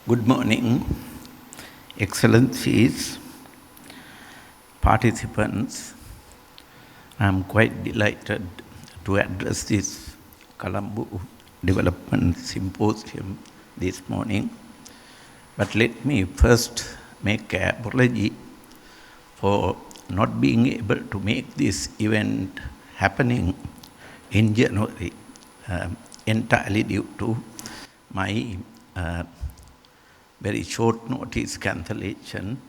Good morning, Excellencies, participants. I am quite delighted to address this Colombo Development Symposium this morning. But let me first make an apology for not being able to make this event happening in January, entirely due to my very short notice cancellation,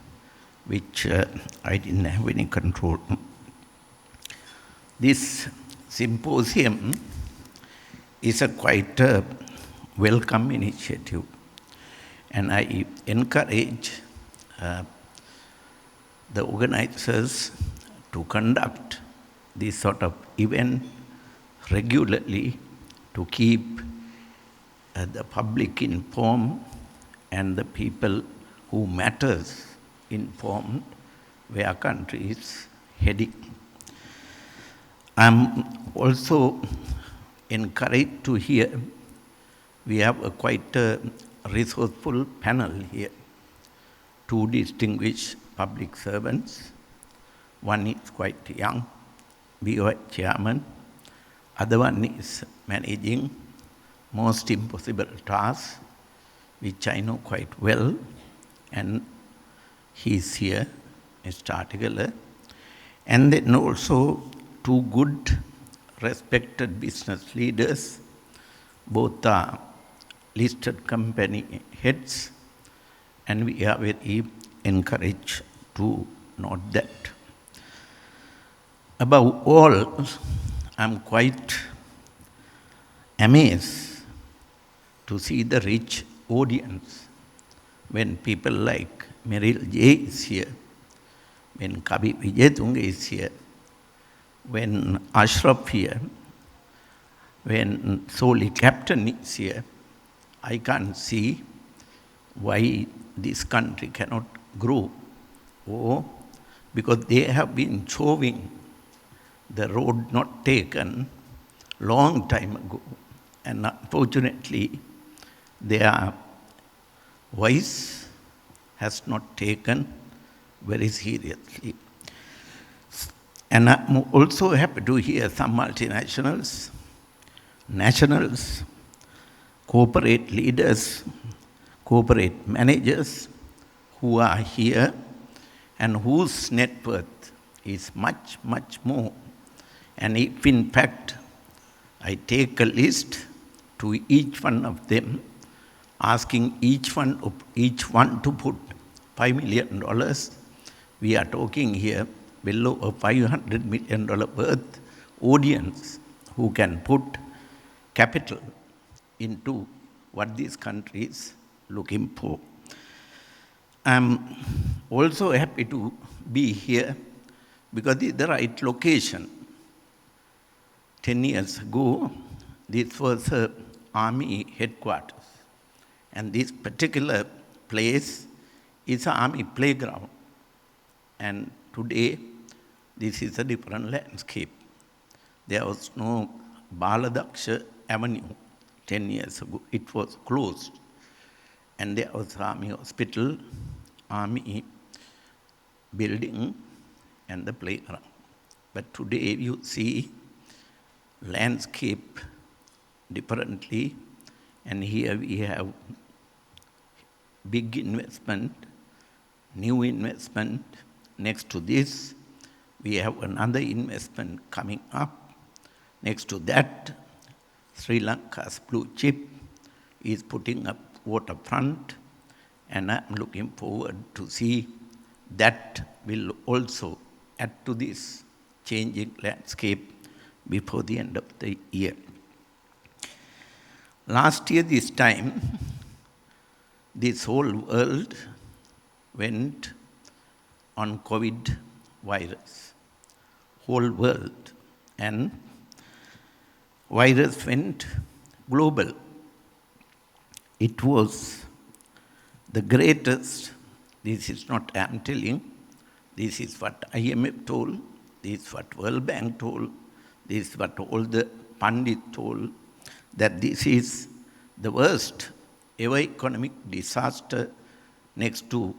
which I didn't have any control. This symposium is a quite welcome initiative, and I encourage the organizers to conduct this sort of event regularly to keep the public informed and the people who matters informed where our country is heading. I'm also encouraged to hear we have a quite resourceful panel here. Two distinguished public servants. One is quite young, BOI chairman. Other one is managing most impossible tasks, which I know quite well, and he's here, Mr. Articular. And then also two good, respected business leaders, both are listed company heads, and we are very encouraged to note that. Above all, I'm quite amazed to see the rich audience when people like Meril J is here, when Kabi Vijayatunga is here, when Ashraf here, when Soli Captain is here. I can't see why this country cannot grow. Oh, because they have been showing the road not taken long time ago, and unfortunately their voice has not taken very seriously. And I'm also happy to hear some multinationals, nationals, corporate leaders, corporate managers who are here and whose net worth is much, much more. And if in fact I take a list to each one of them, asking each one to put $5 million, we are talking here below a $500 million worth audience who can put capital into what this country is looking for. I'm also happy to be here because it's the right location. 10 years ago, this was an army headquarters. And this particular place is an army playground. And today, this is a different landscape. There was no Baladaksha Avenue 10 years ago. It was closed. And there was army hospital, army building, and the playground. But today you see landscape differently, and here we have big investment, new investment. Next to this, we have another investment coming up. Next to that, Sri Lanka's blue chip is putting up waterfront, and I'm looking forward to see that will also add to this changing landscape before the end of the year. Last year, this time, this whole world went on COVID virus. Whole world. And virus went global. It was the greatest, this is not I'm telling, this is what IMF told, this is what World Bank told, this is what all the Pandit told, that this is the worst ever economic disaster next to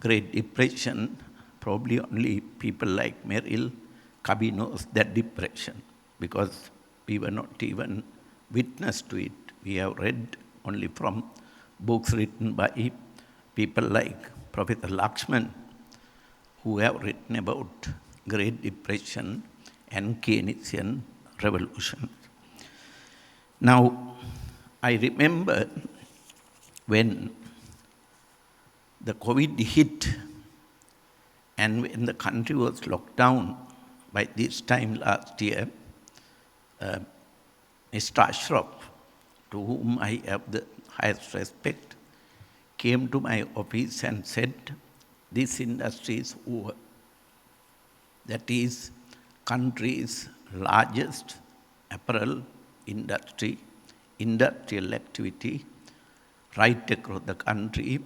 Great Depression, probably only people like Merrill, Kabi knows that depression, because we were not even witness to it. We have read only from books written by people like Professor Lakshman, who have written about Great Depression and Keynesian revolution. Now, I remember when the COVID hit and when the country was locked down by this time last year, Mr. Ashraf, to whom I have the highest respect, came to my office and said, this industry is over. That is, country's largest apparel industry, industrial activity, right across the country,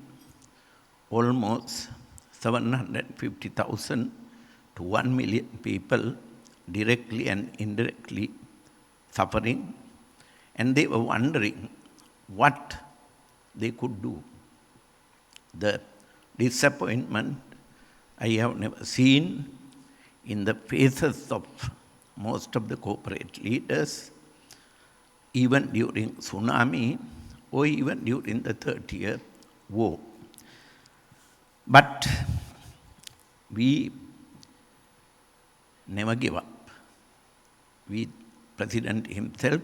almost 750,000 to 1 million people directly and indirectly suffering, and they were wondering what they could do. The disappointment I have never seen in the faces of most of the corporate leaders, even during tsunami or even during the 30-year war. But we never give up. President himself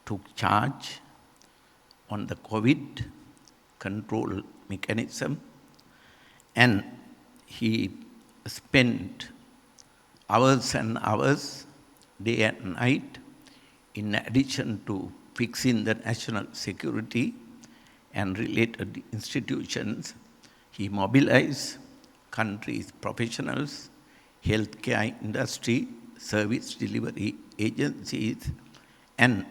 took charge on the COVID control mechanism, and he spent hours and hours, day and night, in addition to fixing the national security and related institutions. He mobilized country's professionals, healthcare industry, service delivery agencies, and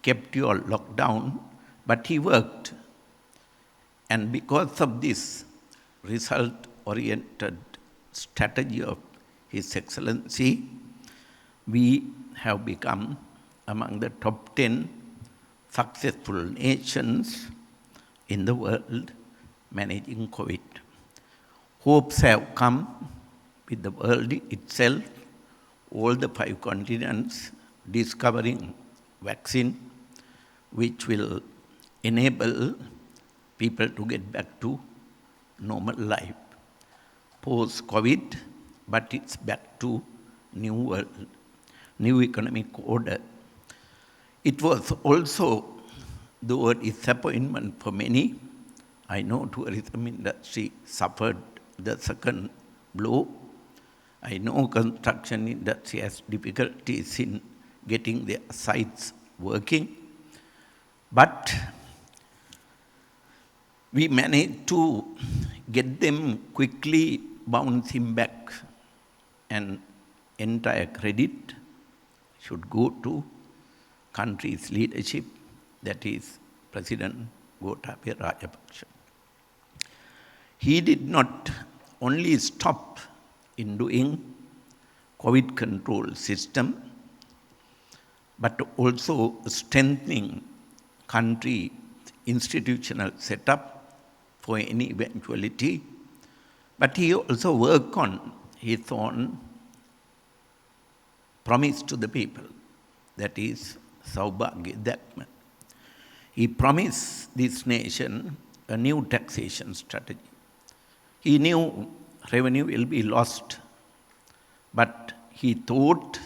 kept you all locked down, but he worked. And because of this result-oriented strategy of His Excellency, we have become among the top 10 successful nations in the world managing COVID. Hopes have come with the world itself, all the 5 continents discovering vaccine, which will enable people to get back to normal life. Post-COVID, but it's back to new world, new economic order. It was also the word disappointment for many. I know tourism industry suffered the second blow. I know construction industry has difficulties in getting their sites working. But we managed to get them quickly bouncing back, and entire credit should go to country's leadership, that is President Gotabaya Rajapaksa. He did not only stop in doing COVID control system, but also strengthening country institutional setup for any eventuality. But he also worked on his own promise to the people, that is Saubhagya Dakman. He promised this nation a new taxation strategy. He knew revenue will be lost, but he thought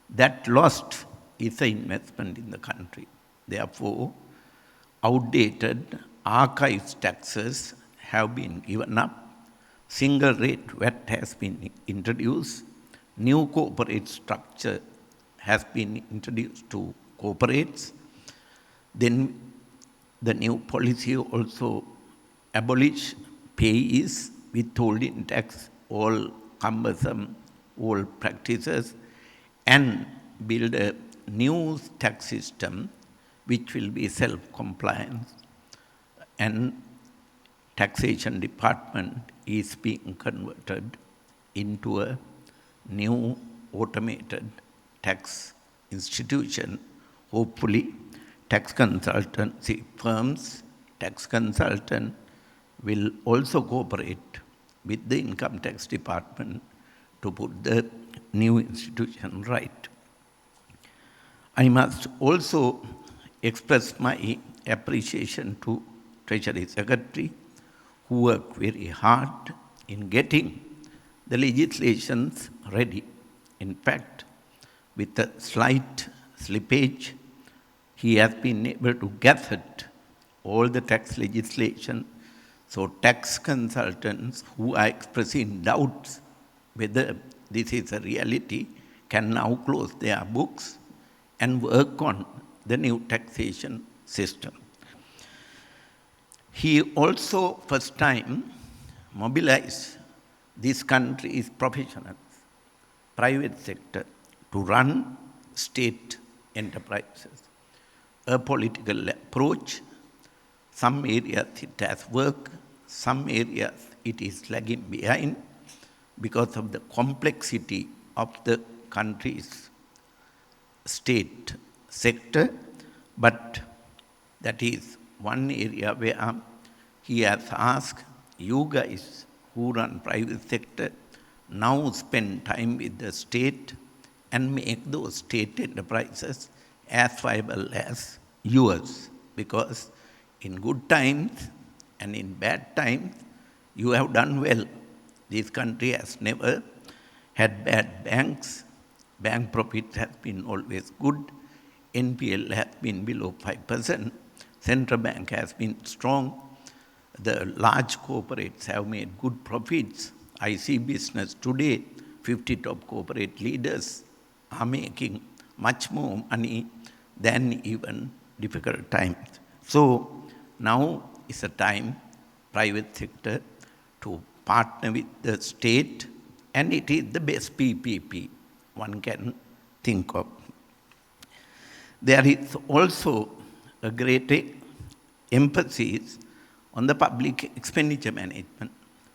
that lost is an investment in the country. Therefore, outdated archives taxes have been given up. Single rate VAT has been introduced. New corporate structure has been introduced to corporates. Then the new policy also abolished payees, withholding tax, all cumbersome old practices, and build a new tax system which will be self-compliant, and taxation department is being converted into a new automated tax institution. Hopefully, tax consultancy firms, tax consultant will also cooperate with the income tax department to put the new institution right. I must also express my appreciation to Treasury Secretary, who worked very hard in getting the legislations ready. In fact, with a slight slippage, he has been able to gazette all the tax legislation. So tax consultants who are expressing doubts whether this is a reality can now close their books and work on the new taxation system. He also, first time, mobilized this country's professionals, private sector, to run state enterprises. A political approach, some areas it has worked, some areas it is lagging behind because of the complexity of the country's state sector, but that is one area where he has asked you guys who run private sector now spend time with the state and make those state enterprises as viable as yours, because in good times and in bad times you have done well. This country has never had bad banks. Bank profit has been always good. NPL has been below 5%. Central bank has been strong. The large corporates have made good profits. I see business today, 50 top corporate leaders are making much more money than even difficult times. So now is a time, private sector, to partner with the state, and it is the best PPP one can think of. There is also a great emphasis on the public expenditure management.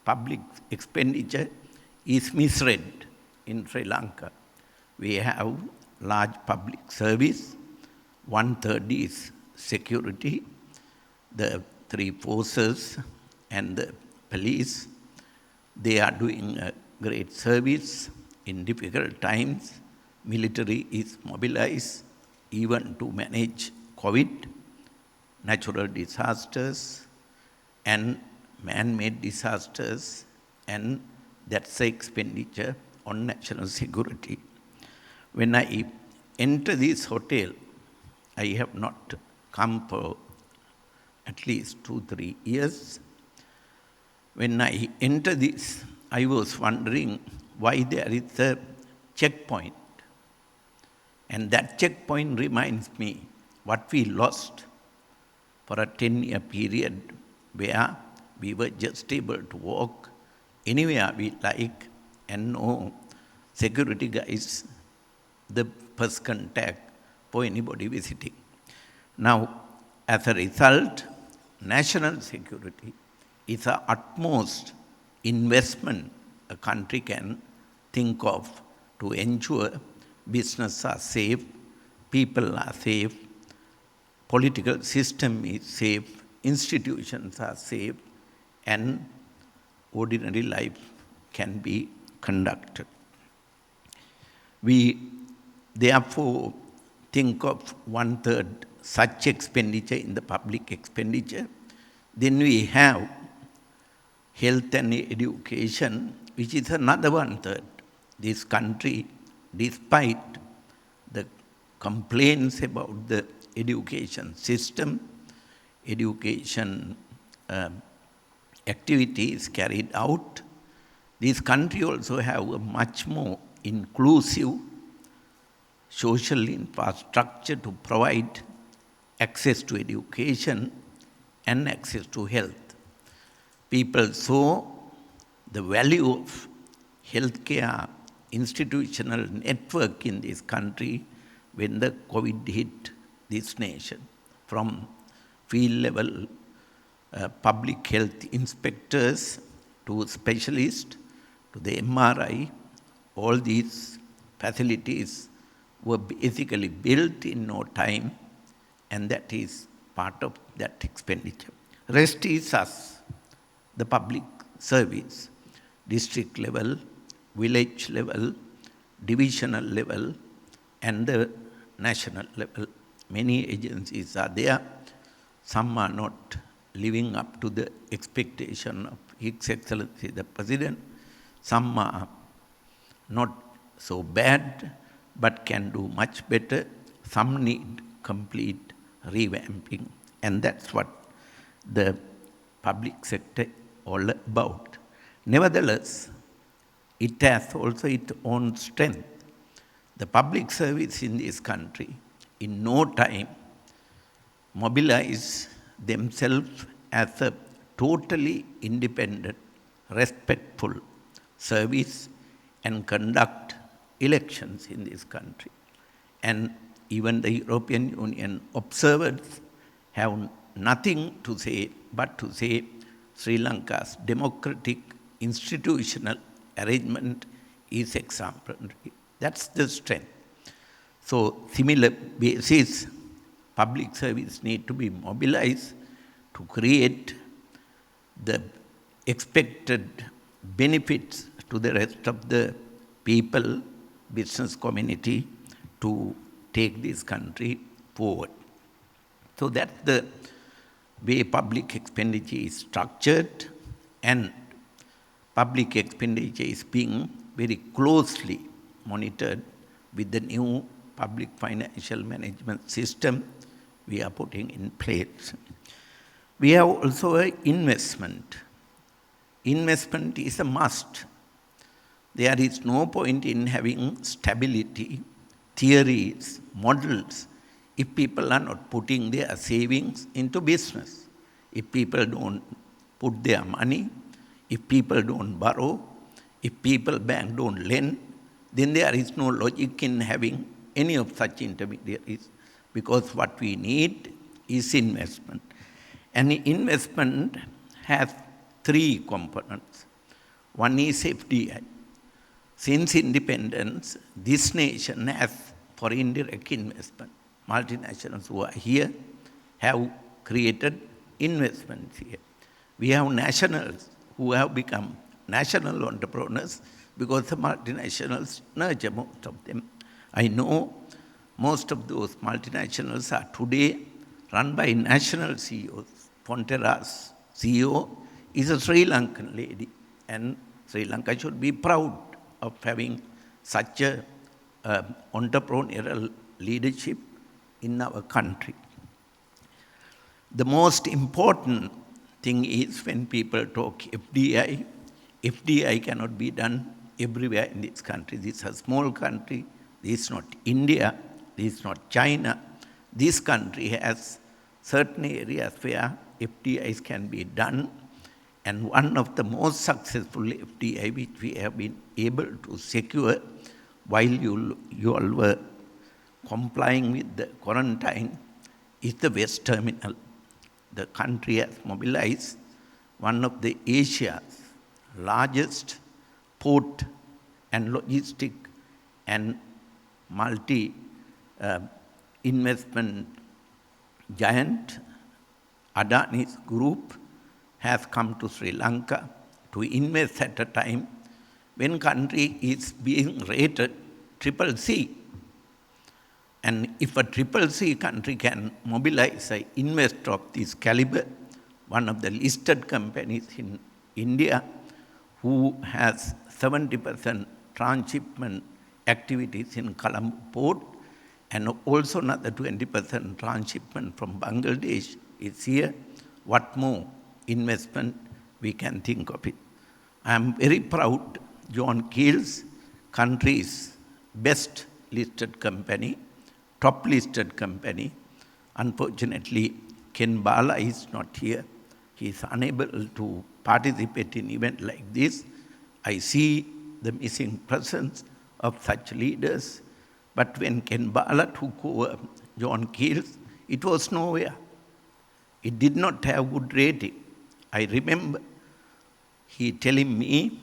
Public expenditure is misread in Sri Lanka. We have large public service, 1/3 is security, the three forces and the police. They are doing a great service in difficult times. Military is mobilized even to manage COVID, natural disasters, and man-made disasters, and that's the expenditure on national security. When I enter this hotel, I have not come for at least 2-3 years. When I enter this, I was wondering why there is a checkpoint. And that checkpoint reminds me what we lost for a 10-year period where we were just able to walk anywhere we like and no security guys, the first contact for anybody visiting. Now, as a result, national security is the utmost investment a country can think of to ensure business are safe, people are safe, political system is safe, institutions are safe, and ordinary life can be conducted. We therefore think of 1/3 such expenditure in the public expenditure. Then we have health and education, which is another 1/3. This country, despite the complaints about the education system, education activities carried out, this country also have a much more inclusive social infrastructure to provide access to education and access to health. People saw the value of healthcare institutional network in this country when the COVID hit this nation. From field level public health inspectors to specialists to the MRI, all these facilities were basically built in no time and that is part of that expenditure. Rest is us, the public service, district level, village level, divisional level, and the national level. Many agencies are there. Some are not living up to the expectation of His Excellency the President. Some are not so bad, but can do much better. Some need complete revamping, and that's what the public sector all about. Nevertheless, it has also its own strength. The public service in this country, in no time, mobilize themselves as a totally independent, respectful service and conduct elections in this country. And even the European Union observers have nothing to say but to say Sri Lanka's democratic institutional arrangement is exemplary. That's the strength. So, similar basis, public service need to be mobilized to create the expected benefits to the rest of the people, business community, to take this country forward. So that's the way public expenditure is structured, and public expenditure is being very closely monitored with the new public financial management system we are putting in place. We have also an investment. Investment is a must. There is no point in having stability, theories, models, if people are not putting their savings into business. If people don't put their money, if people don't borrow, if people bank don't lend, then there is no logic in having any of such intermediaries, because what we need is investment. And investment has three components. One is FDI. Since independence, this nation has foreign direct investment. Multinationals who are here have created investments here. We have nationals who have become national entrepreneurs because the multinationals nurture most of them. I know most of those multinationals are today run by national CEOs. Fonterra's CEO is a Sri Lankan lady, and Sri Lanka should be proud of having such a entrepreneurial leadership in our country. The most important thing is when people talk FDI, FDI cannot be done everywhere in this country. This is a small country. This is not India. This is not China. This country has certain areas where FDIs can be done. And one of the most successful FDI which we have been able to secure while you all were complying with the quarantine is the West Terminal. The country has mobilized one of the Asia's largest port and logistic and multi-investment giant. Adani's group has come to Sri Lanka to invest at a time when country is being rated CCC. And if a CCC country can mobilize an investor of this caliber, one of the listed companies in India who has 70% transshipment activities in Colombo port and also another 20% transshipment from Bangladesh is here, what more investment we can think of it. I am very proud John Keel's country's best listed company, top listed company. Unfortunately, Ken Bala is not here. He is unable to participate in an event like this. I see the missing presence of such leaders. But when Ken Bala took over John Keel's, it was nowhere. It did not have good rating. I remember he telling me,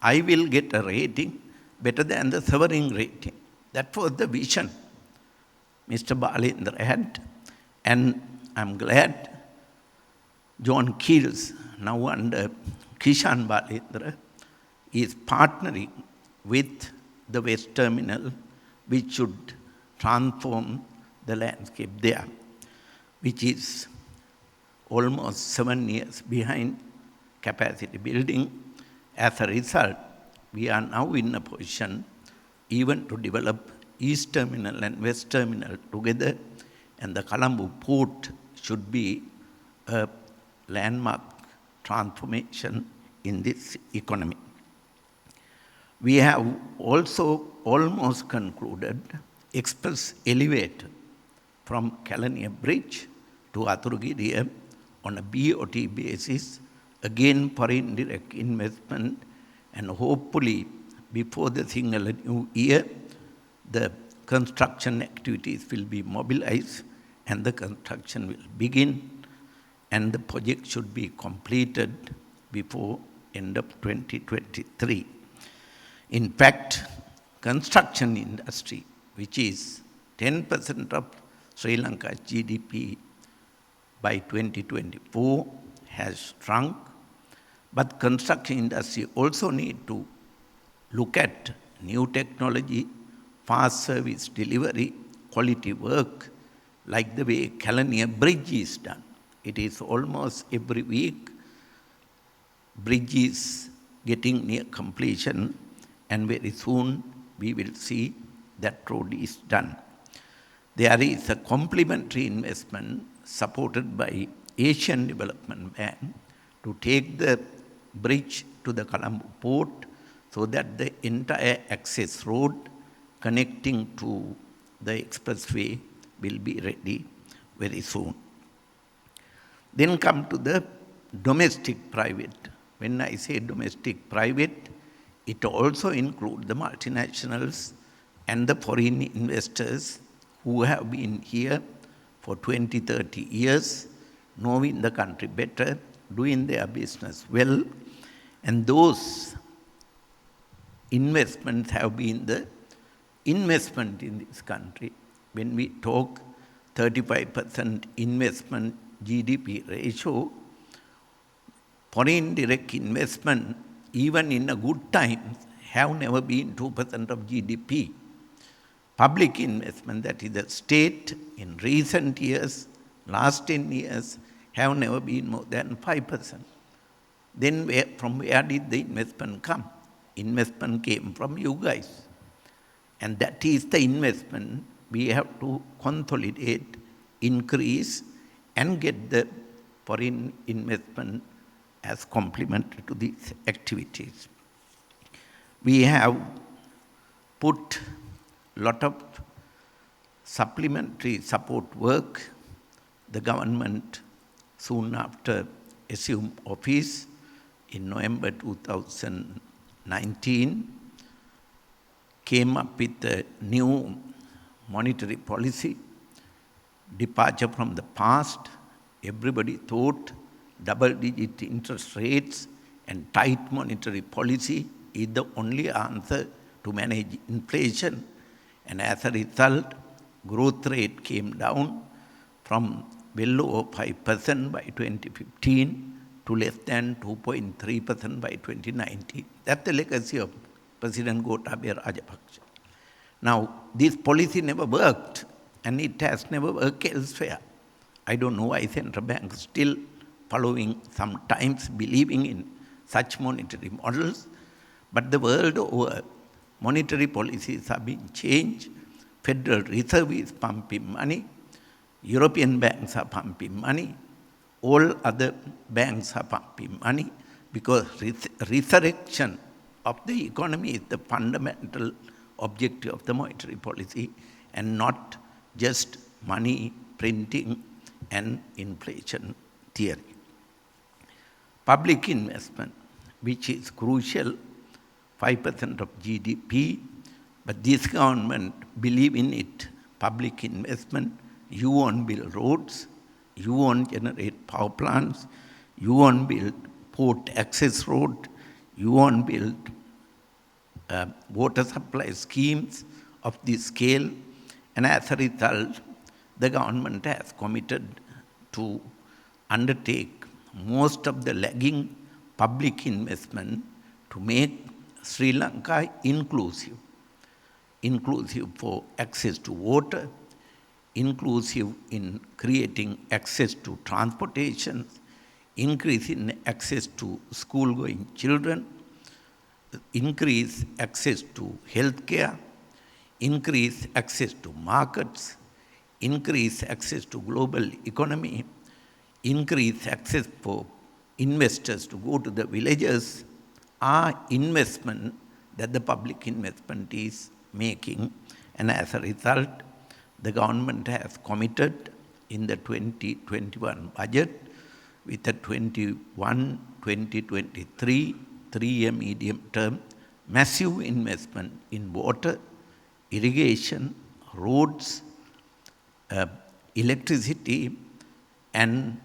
I will get a rating better than the sovereign rating. That was the vision Mr. Balendra had. And I'm glad John Keels, now under Kishan Balendra, is partnering with the West Terminal, which should transform the landscape there, which is almost 7 years behind capacity building. As a result, we are now in a position even to develop East Terminal and West Terminal together, and the Colombo port should be a landmark transformation in this economy. We have also almost concluded express elevator from Kalaniya Bridge to Aturugiriya on a BOT basis, again for indirect investment, and hopefully before the Sinhala New Year, the construction activities will be mobilized and the construction will begin, and the project should be completed before end of 2023. In fact, construction industry, which is 10% of Sri Lanka's GDP by 2024, has shrunk. But construction industry also need to look at new technology, fast service delivery, quality work, like the way Kalaniya Bridge is done. It is almost every week, bridge is getting near completion, and very soon we will see that road is done. There is a complementary investment supported by Asian Development Bank to take the bridge to the Colombo port so that the entire access road connecting to the expressway will be ready very soon. Then come to the domestic private. When I say domestic private, it also includes the multinationals and the foreign investors who have been here for 20, 30 years, knowing the country better, doing their business well, and those investments have been the investment in this country. When we talk 35% investment GDP ratio, foreign direct investment, even in a good time, have never been 2% of GDP. Public investment, that is the state, in recent years, last 10 years, have never been more than 5%. Then from where did the investment come? Investment came from you guys. And that is the investment we have to consolidate, increase, and get the foreign investment as complementary to these activities. We have put a lot of supplementary support work. The government, soon after assumed office in November 2019, came up with a new monetary policy, departure from the past. Everybody thought double-digit interest rates and tight monetary policy is the only answer to manage inflation. And as a result, growth rate came down from well over 5% by 2015 to less than 2.3% by 2019. That's the legacy of President Gotabaya Rajapaksa. Now, this policy never worked, and it has never worked elsewhere. I don't know why central banks still following, sometimes believing in such monetary models, but the world over, monetary policies are being changed. Federal Reserve is pumping money, European banks are pumping money, all other banks are pumping money, because resurrection of the economy is the fundamental objective of the monetary policy, and not just money printing and inflation theory. Public investment, which is crucial, 5% of GDP, but this government believe in it. Public investment, you won't build roads, you won't generate power plants, you won't build port access road, you won't build water supply schemes of this scale, and as a result, the government has committed to undertake most of the lagging public investment to make Sri Lanka inclusive. Inclusive for access to water, inclusive in creating access to transportation, increase in access to school-going children, increase access to healthcare, increase access to markets, increase access to global economy, increase access for investors to go to the villages, are investment that the public investment is making. And as a result, the government has committed in the 2021 budget with the 2023 3-year medium term massive investment in water, irrigation, roads, electricity, and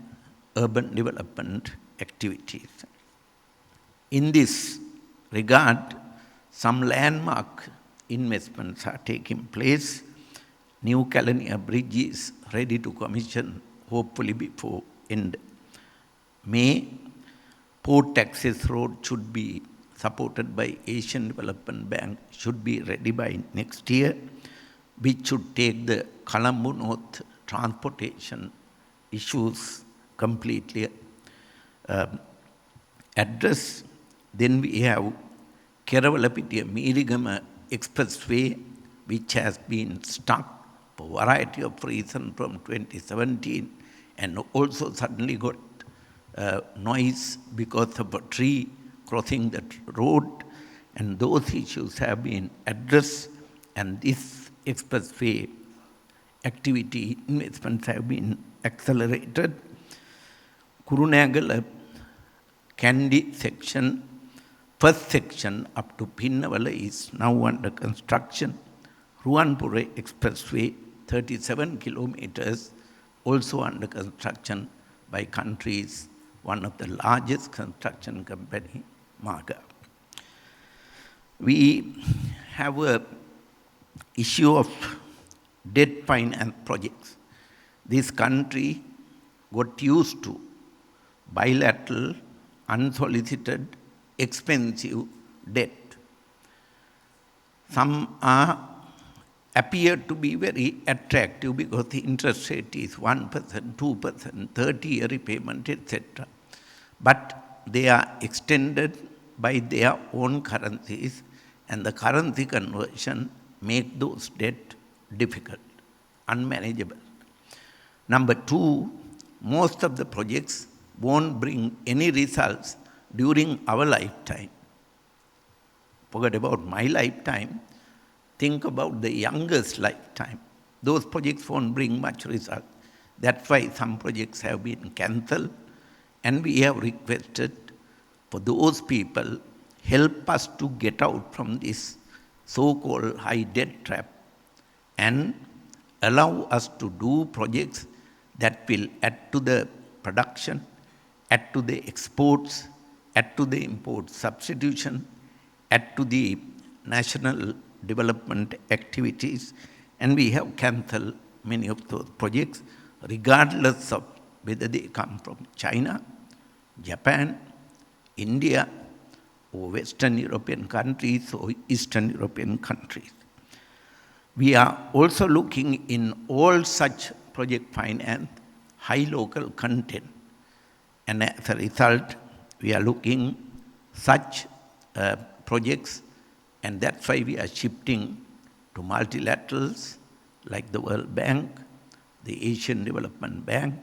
urban development activities. In this regard, some landmark investments are taking place. New Caledonia Bridge is ready to commission, hopefully before end May. Port access road should be supported by Asian Development Bank, should be ready by next year, which should take the Colombo North transportation issues completely addressed. Then we have Merigama Expressway, which has been stuck for a variety of reasons from 2017 and also suddenly got noise because of a tree crossing the road, and those issues have been addressed, and this expressway activity investments have been accelerated. Kurunagala Kandy section, first section up to Pinnavala is now under construction. Ruanpura Expressway, 37 kilometers, also under construction by countries, one of the largest construction company, Maga. We have a issue of debt finance projects. This country got used to bilateral, unsolicited, expensive debt. Some appear to be very attractive because the interest rate is 1%, 2%, 30-year repayment, etc. But they are extended by their own currencies, and the currency conversion make those debt difficult, unmanageable. Number two, most of the projects won't bring any results during our lifetime. Forget about my lifetime. Think about the youngest lifetime. Those projects won't bring much result. That's why some projects have been cancelled, and we have requested for those people, help us to get out from this so-called high debt trap and allow us to do projects that will add to the production, add to the exports, add to the import substitution, add to the national development activities, and we have cancelled many of those projects regardless of whether they come from China, Japan, India, or Western European countries or Eastern European countries. We are also looking in all such project finance high local content, and as a result, we are looking such projects, and that's why we are shifting to multilaterals like the World Bank, the Asian Development Bank,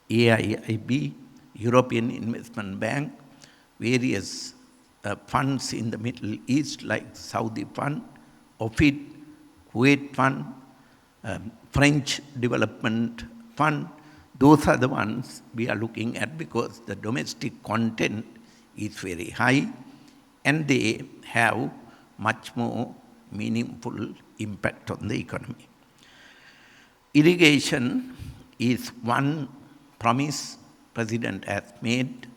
AIIB, European Investment Bank, various funds in the Middle East like Saudi Fund, OFID, Kuwait Fund, French Development Fund. Those are the ones we are looking at because the domestic content is very high and they have much more meaningful impact on the economy. Irrigation is one promise President has made.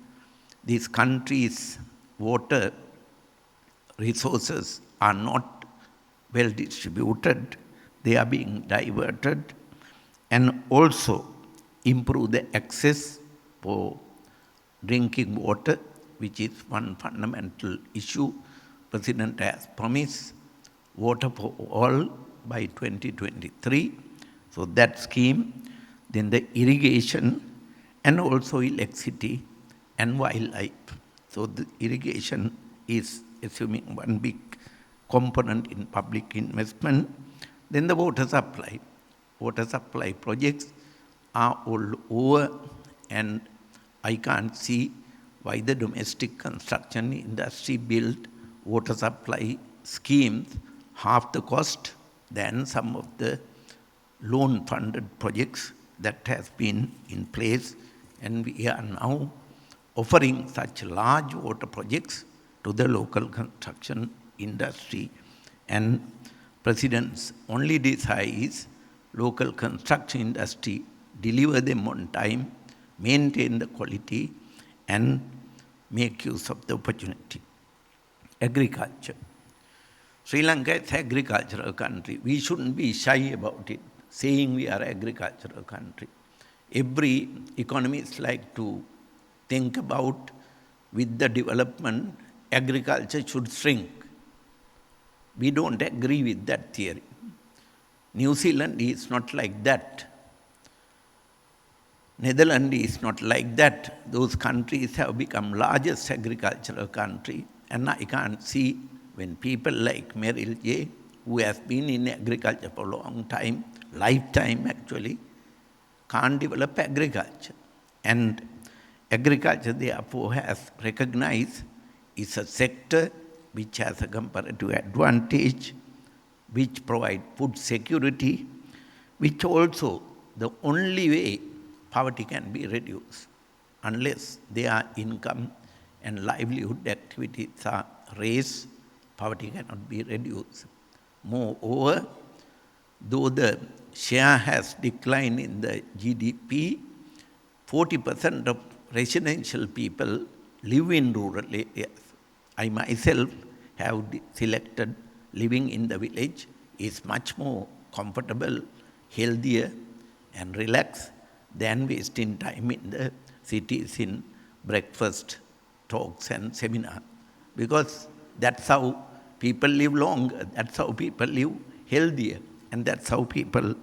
These countries' water resources are not well distributed. They are being diverted. and also improve the access for drinking water, which is one fundamental issue. President has promised water for all by 2023. So that scheme, then the irrigation and also electricity and wildlife. So the irrigation is assuming one big component in public investment. Then the water supply. Water supply projects are all over, and I can't see why the domestic construction industry built water supply schemes half the cost than some of the loan-funded projects that has been in place, and we are now offering such large water projects to the local construction industry. And President's only desire is local construction industry deliver them on time, maintain the quality, and make use of the opportunity. Agriculture. Sri Lanka is an agricultural country. We shouldn't be shy about it, saying we are an agricultural country. Every economist like to think about, with the development, agriculture should shrink. We don't agree with that theory. New Zealand is not like that. Netherlands is not like that. Those countries have become largest agricultural country, and I can't see when people like Merrill J., who has been in agriculture for a long time, lifetime actually, can't develop agriculture. And agriculture, therefore, has recognized is a sector which has a comparative advantage, which provides food security, which also the only way poverty can be reduced, unless their income and livelihood activities are raised, poverty cannot be reduced. Moreover, though the share has declined in the GDP, 40% of residential people live in rural areas. I myself have selected living in the village is much more comfortable, healthier, and relaxed than wasting time in the cities in breakfast talks and seminars. Because that's how people live longer, that's how people live healthier, and that's how people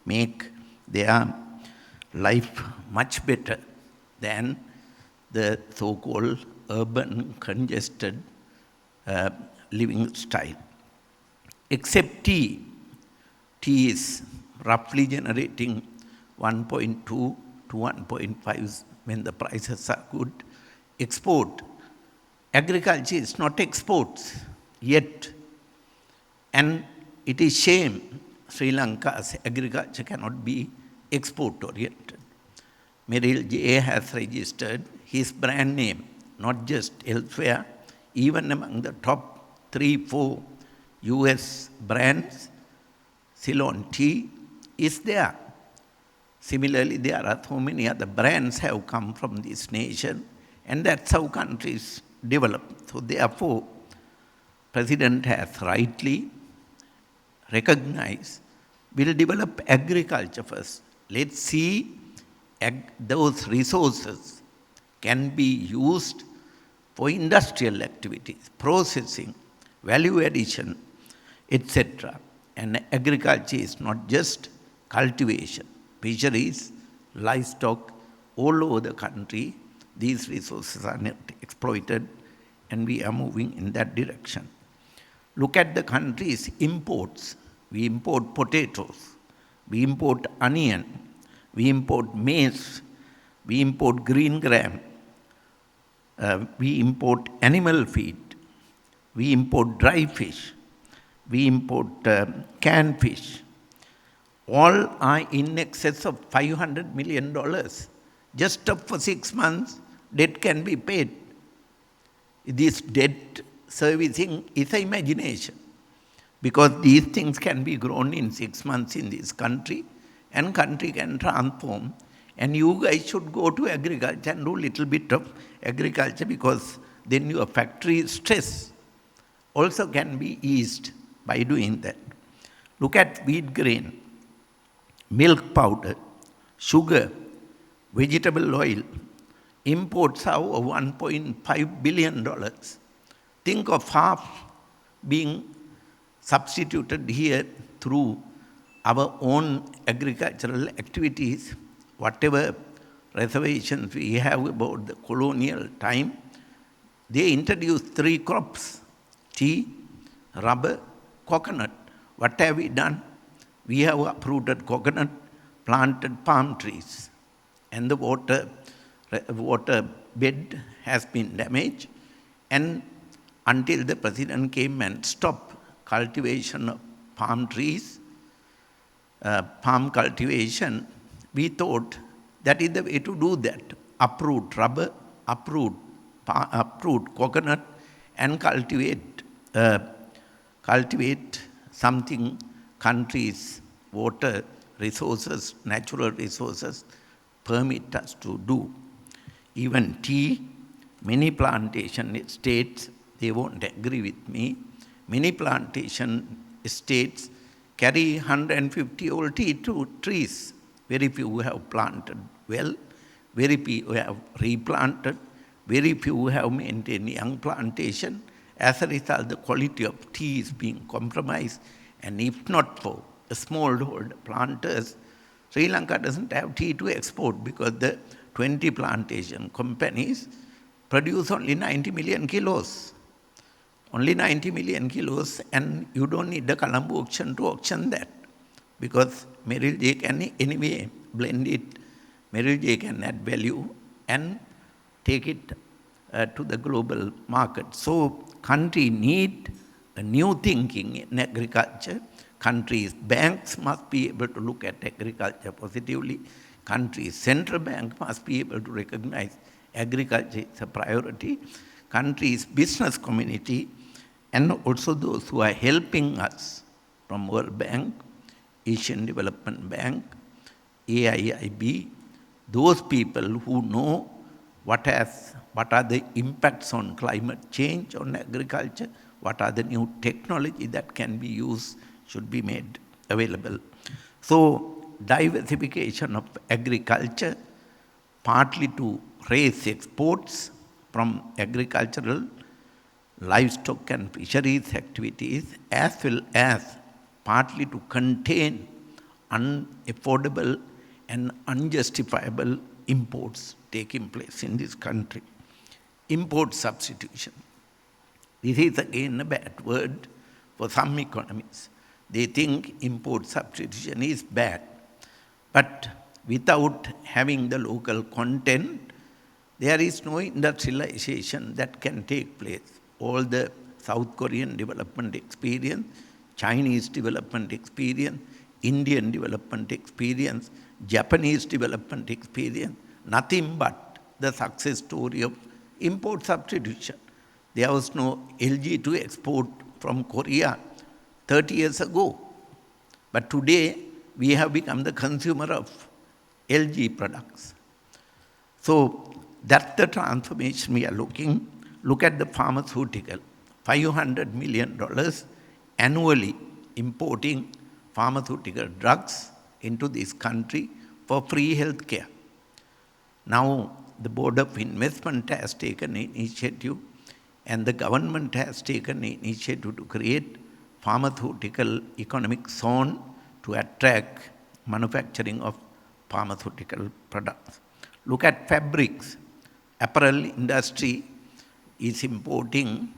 make their life much better than the so-called urban congested living style. Except tea. Tea is roughly generating 1.2 to 1.5 when the prices are good. Export. Agriculture is not exports yet. And it is shame Sri Lanka's agriculture cannot be export-oriented. Merrill J. has registered his brand name, not just elsewhere, even among the top 3-4 US brands, Ceylon tea is there. Similarly, there are so many other brands have come from this nation, and that's how countries develop. So therefore, President has rightly recognized, we'll develop agriculture first. Let's see those resources can be used for industrial activities, processing, value addition, etc. And agriculture is not just cultivation. Fisheries, livestock, all over the country, these resources are not exploited, and we are moving in that direction. Look at the country's imports. We import potatoes, we import onion, we import maize, we import green gram, we import animal feed, we import dry fish, we import canned fish. All are in excess of $500 million. Just for 6 months, debt can be paid. This debt servicing is an imagination, because these things can be grown in 6 months in this country, and country can transform. And you guys should go to agriculture and do a little bit of agriculture, because then your factory stress also can be eased by doing that. Look at wheat grain. milk powder, sugar, vegetable oil. Imports are over $1.5 billion. Think of half being substituted here through our own agricultural activities, whatever reservations we have about the colonial time. They introduced 3 crops: tea, rubber, coconut. What have we done? We have uprooted coconut, planted palm trees, and the water bed has been damaged. And until the president came and stopped cultivation of palm trees, palm cultivation, we thought that is the way to do that. Uproot rubber, uproot coconut, and cultivate something countries' water resources, natural resources permit us to do. Even tea, many plantation estates, they won't agree with me, many plantation estates carry 150 old tea trees. Very few have planted well, very few have replanted, very few have maintained young plantation. As a result, the quality of tea is being compromised, and if not for the smallholder planters, Sri Lanka doesn't have tea to export because the 20 plantation companies produce only 90 million kilos. Only 90 million kilos, and you don't need the Colombo auction to auction that, because Merrill J can anyway blend it. Merrill J can add value and take it to the global market. So country need a new thinking in agriculture. Countries' banks must be able to look at agriculture positively. Countries' central bank must be able to recognize agriculture is a priority. Countries' business community, and also those who are helping us from World Bank, Asian Development Bank, AIIB, those people who know what are the impacts on climate change on agriculture, what are the new technology that can be used, should be made available. So diversification of agriculture, partly to raise exports from agricultural, livestock and fisheries activities, as well as partly to contain unaffordable and unjustifiable imports taking place in this country. Import substitution. This is again a bad word for some economists. They think import substitution is bad. But without having the local content, there is no industrialization that can take place. All the South Korean development experience, Chinese development experience, Indian development experience, Japanese development experience, nothing but the success story of import substitution. There was no LG to export from Korea 30 years ago. But today, we have become the consumer of LG products. So that's the transformation we are looking. Look at the pharmaceutical, $500 million annually importing pharmaceutical drugs into this country for free health care. Now, the Board of Investment has taken an initiative, and the government has taken an initiative to create pharmaceutical economic zone to attract manufacturing of pharmaceutical products. Look at fabrics. Apparel industry is importing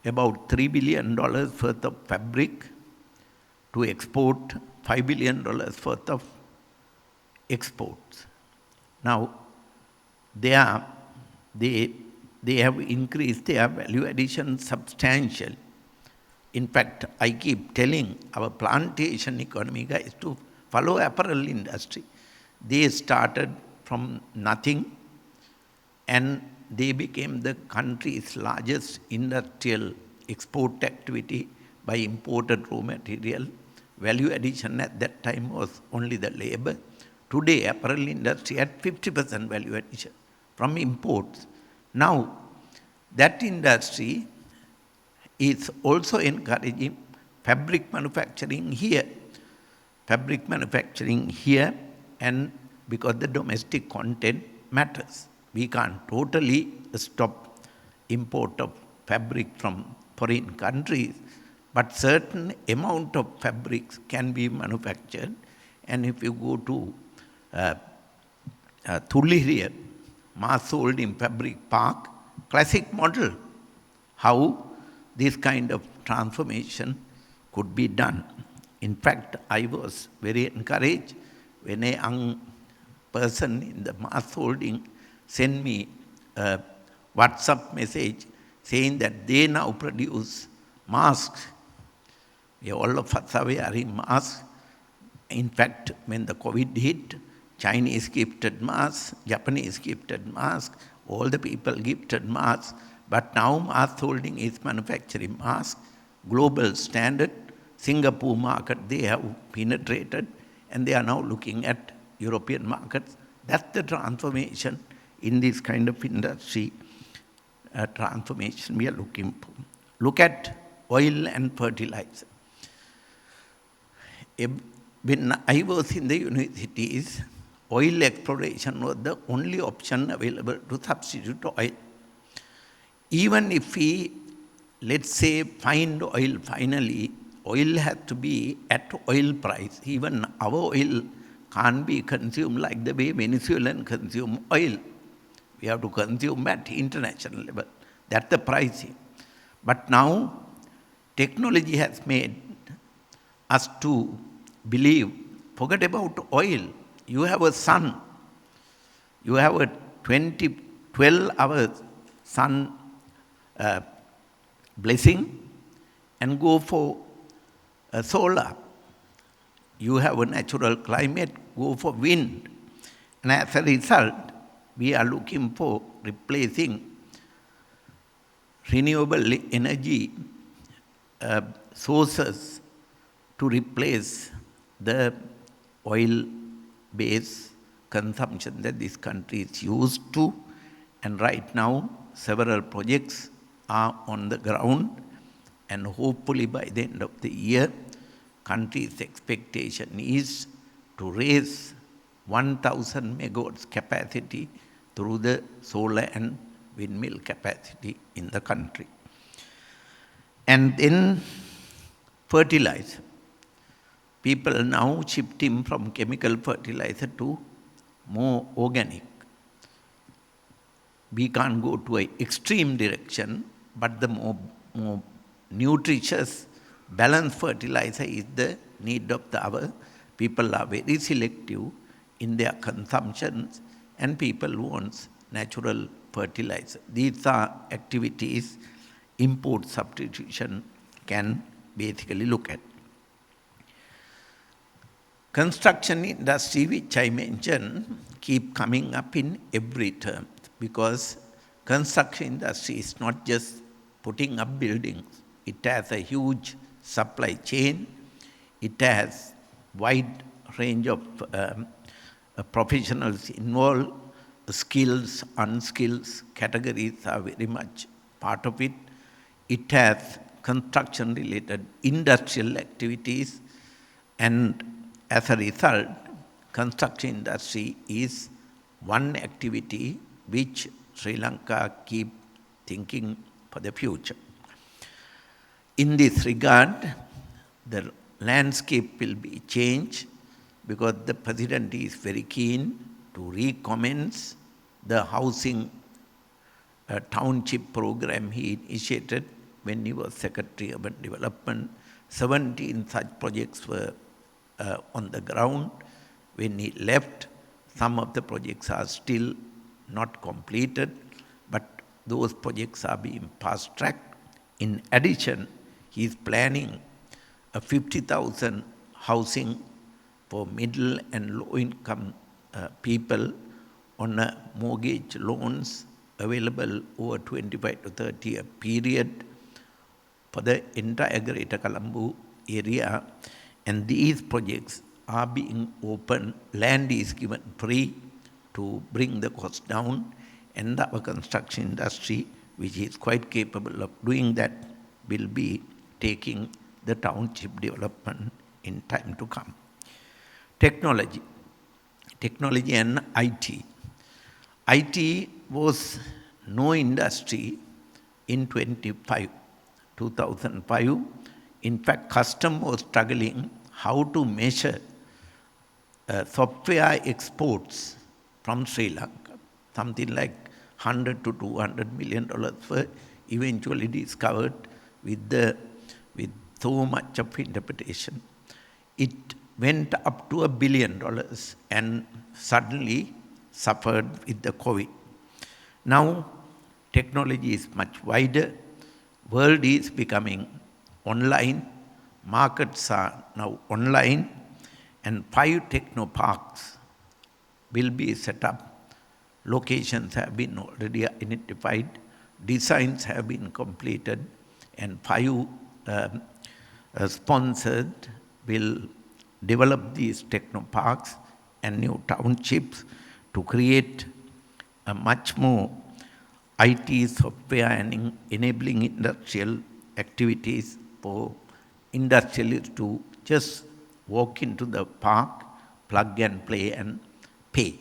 about $3 billion worth of fabric to export $5 billion worth of exports. Now, they have increased their value addition substantially. In fact, I keep telling our plantation economy guys to follow apparel industry. They started from nothing, and they became the country's largest industrial export activity by imported raw material. Value addition at that time was only the labor. Today, apparel industry had 50% value addition from imports. Now, that industry is also encouraging fabric manufacturing here. fabric manufacturing here, and because the domestic content matters. We can't totally stop import of fabric from foreign countries, but certain amount of fabrics can be manufactured. And if you go to Tullihiriya, mass sold in fabric park, classic model, how this kind of transformation could be done. In fact, I was very encouraged when a young person in the mass holding sent me a WhatsApp message saying that they now produce masks. All of us are wearing masks. In fact, when the COVID hit, Chinese gifted masks, Japanese gifted masks, all the people gifted masks. But now mass holding is manufacturing masks, global standard. Singapore market they have penetrated, and they are now looking at European markets. That's the transformation in this kind of industry transformation we are looking for. Look at oil and fertilizer. When I was in the universities, oil exploration was the only option available to substitute oil. Even if we, let's say, find oil finally, oil has to be at oil price. Even our oil can't be consumed like the way Venezuelan consume oil. We have to consume at international level. That's the pricing. But now, technology has made us to believe, forget about oil. You have a sun. You have a 12-hour sun blessing and go for solar. You have a natural climate, go for wind. And as a result, we are looking for replacing renewable energy sources to replace the oil-based consumption that this country is used to. And right now, several projects are on the ground, and hopefully by the end of the year, country's expectation is to raise 1,000 megawatts capacity through the solar and windmill capacity in the country. And then fertilizer. People now shifting from chemical fertilizer to more organic. We can't go to an extreme direction, but the more nutritious, balanced fertilizer is the need of the hour. People are very selective in their consumptions, and people want natural fertilizer. These are activities import substitution can basically look at. Construction industry, which I mentioned, keep coming up in every term, because construction industry is not just putting up buildings. It has a huge supply chain. It has wide range of professionals involved. Skills, unskilled categories are very much part of it. It has construction-related industrial activities, and as a result, construction industry is one activity which Sri Lanka keep thinking for the future. In this regard, the landscape will be changed because the President is very keen to recommence the housing township program he initiated when he was Secretary of Urban Development. 17 such projects were on the ground. When he left, some of the projects are still not completed, but those projects are being fast-tracked. In addition, he is planning a 50,000 housing for middle and low-income people on mortgage loans available over 25 to 30 year period for the entire Greater Colombo area. And these projects are being opened. Land is given free to bring the cost down, and our construction industry, which is quite capable of doing that, will be taking the township development in time to come. Technology. Technology and IT. IT was no industry in 2005. In fact, custom was struggling how to measure software exports from Sri Lanka. Something like $100 to $200 million were eventually discovered with so much of interpretation. It went up to $1 billion and suddenly suffered with the COVID. Now, technology is much wider. World is becoming online. Markets are now online. And 5 technoparks will be set up. Locations have been already identified. Designs have been completed. And 5 sponsored will develop these technoparks and new townships to create a much more IT software and enabling industrial activities for industrialists to just walk into the park, plug and play and pay.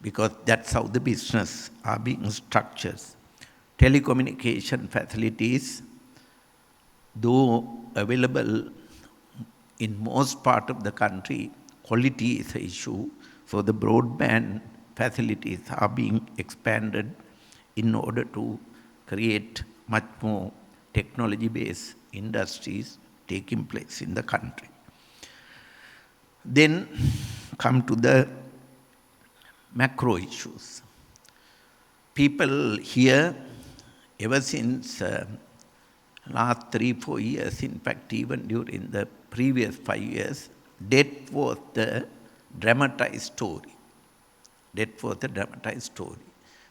Because that's how the business are being structured. Telecommunication facilities, though available in most part of the country, quality is an issue. So the broadband facilities are being expanded in order to create much more technology-based industries taking place in the country. Then come to the macro issues. People here, ever since last 3-4 years, in fact even during the previous 5 years, debt was the dramatized story. Debt was the dramatized story.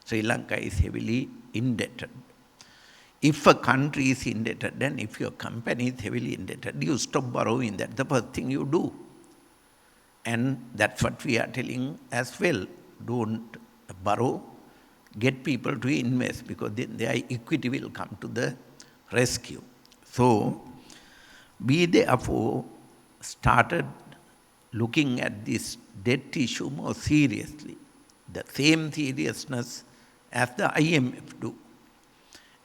Sri Lanka is heavily indebted. If a country is indebted, then if your company is heavily indebted, you stop borrowing. That's the first thing you do. And that's what we are telling as well. Don't borrow, get people to invest, because then their equity will come to the rescue. So, we therefore started looking at this debt issue more seriously, the same seriousness as the IMF do.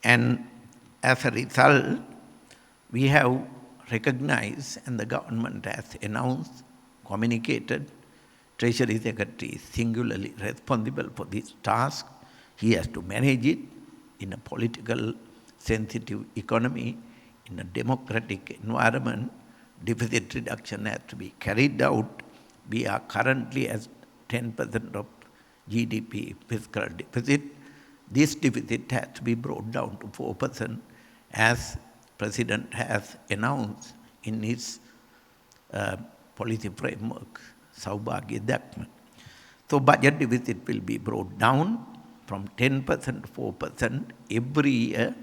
And as a result, we have recognized, and the government has announced, communicated, Treasury Secretary is singularly responsible for this task. He has to manage it in a political sensitive economy, in a democratic environment. Deficit reduction has to be carried out. We are currently at 10% of GDP fiscal deficit. This deficit has to be brought down to 4%, as President has announced in his policy framework, Saubhagya Dakman. So budget deficit will be brought down from 10% to 4% every year,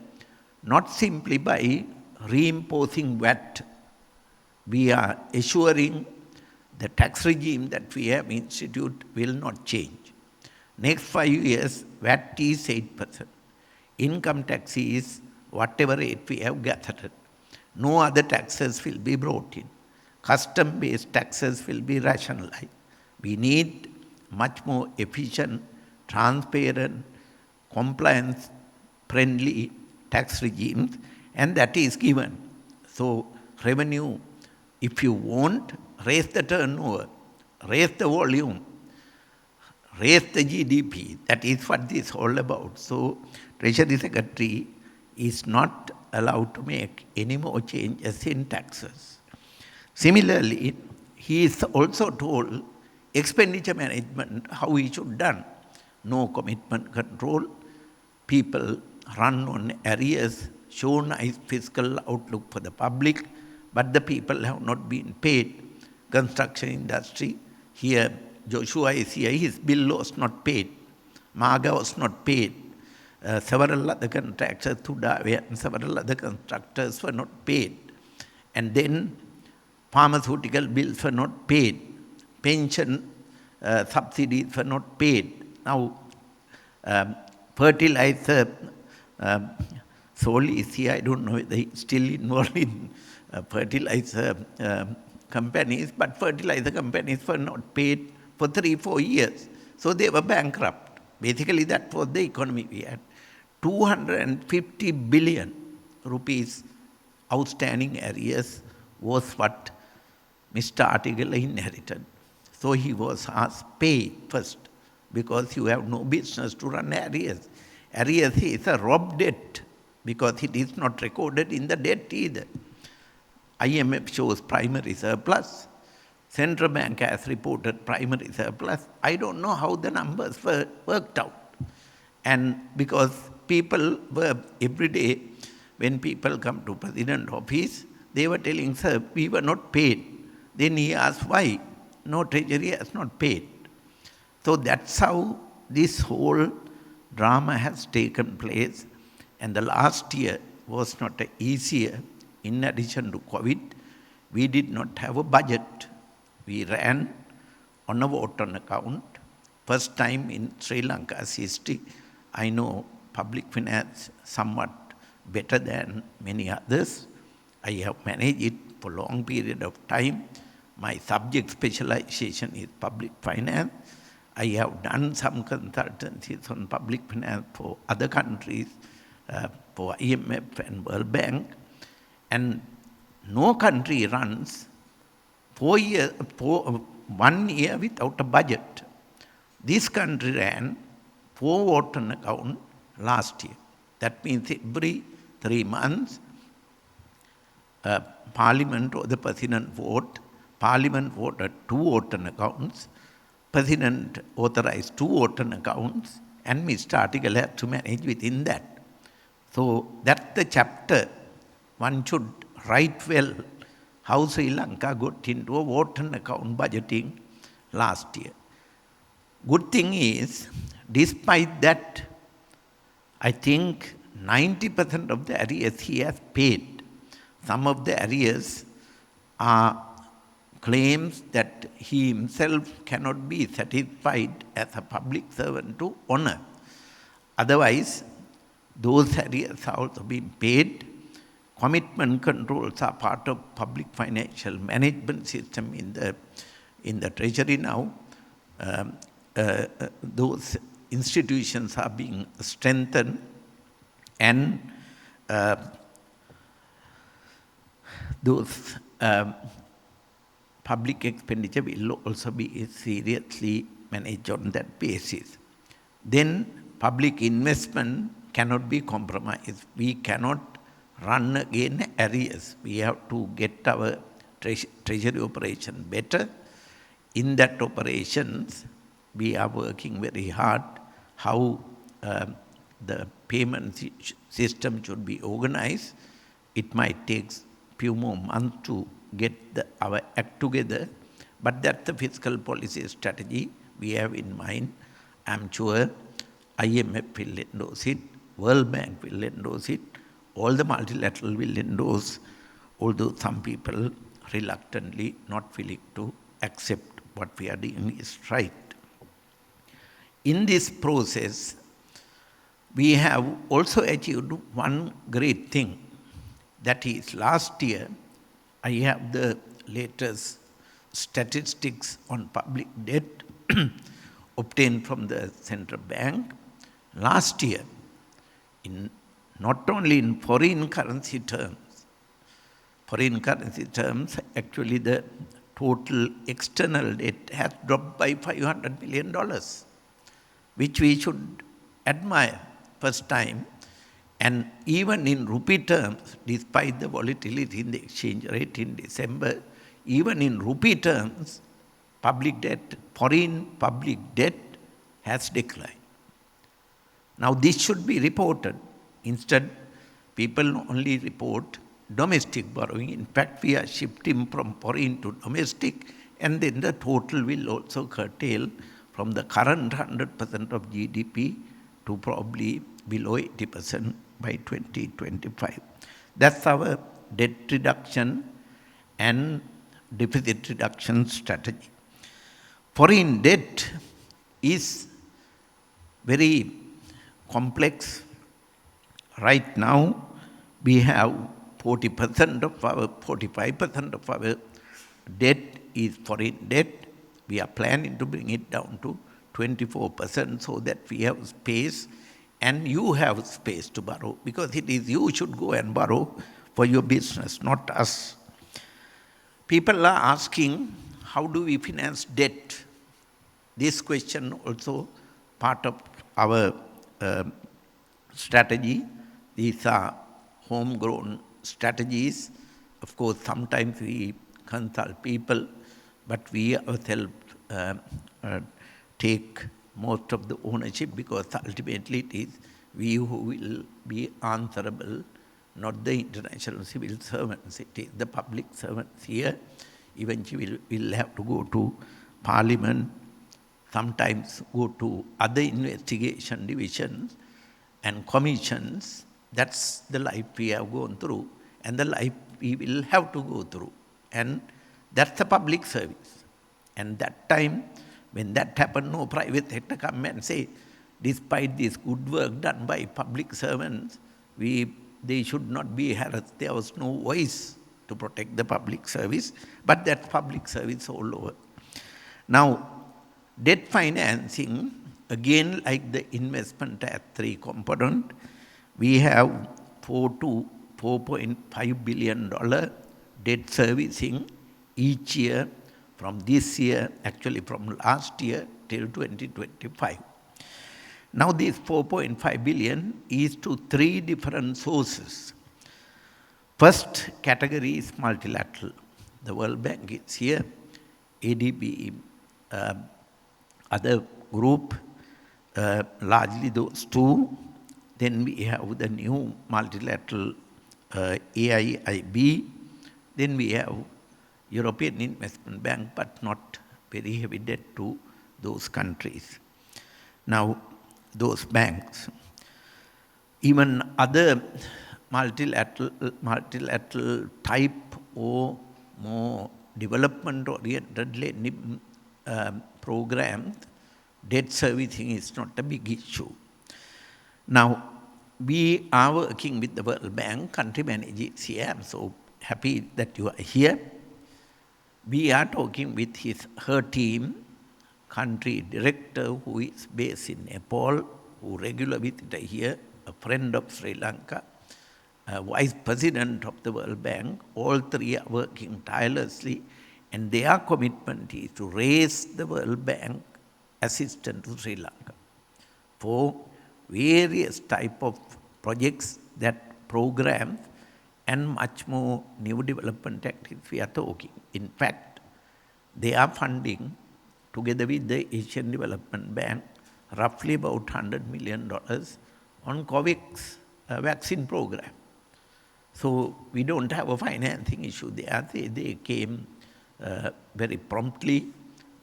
not simply by reimposing VAT. We are assuring the tax regime that we have instituted will not change. Next 5 years, VAT is 8%. Income tax is whatever rate we have gathered. No other taxes will be brought in. Custom-based taxes will be rationalized. We need much more efficient, transparent, compliance-friendly tax regimes, and that is given. So revenue, if you want, raise the turnover, raise the volume, raise the GDP. That is what this is all about. So Treasury Secretary is not allowed to make any more changes in taxes. Similarly, he is also told expenditure management, how he should done. No commitment control. People run on arrears, show nice fiscal outlook for the public, but the people have not been paid. Construction industry, here Joshua is here, his bill was not paid. Maga was not paid. Several other contractors, Tudave and several other constructors were not paid. And then pharmaceutical bills were not paid. Pension subsidies were not paid. Now, fertilizer, Sol is here, I don't know whether he's still involved in fertilizer companies, but fertilizer companies were not paid for 3-4 years. So they were bankrupt. Basically, that was the economy we had. 250 billion rupees outstanding arrears was what Mr. Article inherited. So he was asked, pay first, because you have no business to run arrears. Arrears is a rob debt, because it is not recorded in the debt either. IMF shows primary surplus. Central Bank has reported primary surplus. I don't know how the numbers were worked out. And because people were every day, when people come to President's office, they were telling, sir, we were not paid. Then he asked, why? No, Treasury has not paid. So that's how this whole drama has taken place. And the last year was not an easy year. In addition to COVID, we did not have a budget. We ran on a vote on account. First time in Sri Lanka's history, I know public finance somewhat better than many others. I have managed it for a long period of time. My subject specialization is public finance. I have done some consultancies on public finance for other countries, for IMF and World Bank. And no country runs 1 year without a budget. This country ran 4 votes on account last year. That means every 3 months, Parliament or the President vote. Parliament voted 2 votes on accounts. President authorized 2 votes on accounts, and Mr. Article had to manage within that. So that's the chapter. One should write well how Sri Lanka got into a vote on account budgeting last year. Good thing is, despite that, I think 90% of the arrears he has paid. Some of the arrears are claims that he himself cannot be satisfied as a public servant to honor. Otherwise, those arrears are also being paid. Commitment controls are part of public financial management system in the Treasury now. Those institutions are being strengthened, and those public expenditure will also be seriously managed on that basis. Then public investment cannot be compromised. We cannot run again arrears. We have to get our treasury operation better. In that operations, we are working very hard how the payment system should be organized. It might take few more months to get our act together, but that's the fiscal policy strategy we have in mind. I'm sure IMF will endorse it, World Bank will endorse it, all the multilateral will endorse, although some people reluctantly not willing to accept what we are doing is right. In this process, we have also achieved one great thing. That is, last year, I have the latest statistics on public debt obtained from the central bank. Last year, not only in foreign currency terms, actually the total external debt has dropped by $500 million, which we should admire first time. And even in rupee terms, despite the volatility in the exchange rate in December, even in rupee terms, public debt, foreign public debt has declined. Now this should be reported. Instead, people only report domestic borrowing. In fact, we are shifting from foreign to domestic, and then the total will also curtail from the current 100% of GDP to probably below 80% by 2025. That's our debt reduction and deficit reduction strategy. Foreign debt is very complex. Right now, we have 45% of our debt is foreign debt. We are planning to bring it down to 24% so that we have space and you have space to borrow, because it is you should go and borrow for your business, not us. People are asking, how do we finance debt? This question also part of our strategy. These are homegrown strategies. Of course, sometimes we consult people, but we ourselves take most of the ownership, because ultimately it is we who will be answerable, not the international civil servants. It is the public servants here. Eventually we'll have to go to Parliament, sometimes go to other investigation divisions and commissions. That's the life we have gone through and the life we will have to go through. And that's the public service. And that time, when that happened, no private sector come and say, despite this good work done by public servants, they should not be harassed. There was no voice to protect the public service, but that's public service all over. Now, debt financing, again, like the investment as 3 component, we have $4 to $4.5 billion debt servicing each year from this year, actually from last year till 2025. Now this 4.5 billion is to 3 different sources. First category is multilateral. The World Bank is here, ADB, other group, largely those 2. Then we have the new multilateral AIIB. Then we have European Investment Bank, but not very heavy debt to those countries. Now, those banks, even other multilateral type or more development-oriented lending programs, debt servicing is not a big issue. Now, we are working with the World Bank, country managers here. I'm so happy that you are here. We are talking with her team, country director who is based in Nepal, who regular visitor here, a friend of Sri Lanka, vice president of the World Bank. All 3 are working tirelessly, and their commitment is to raise the World Bank assistance to Sri Lanka for various type of projects, that programs, and much more new development activities we are talking. In fact, they are funding, together with the Asian Development Bank, roughly about $100 million on COVAX vaccine program. So we don't have a financing issue there. They came very promptly.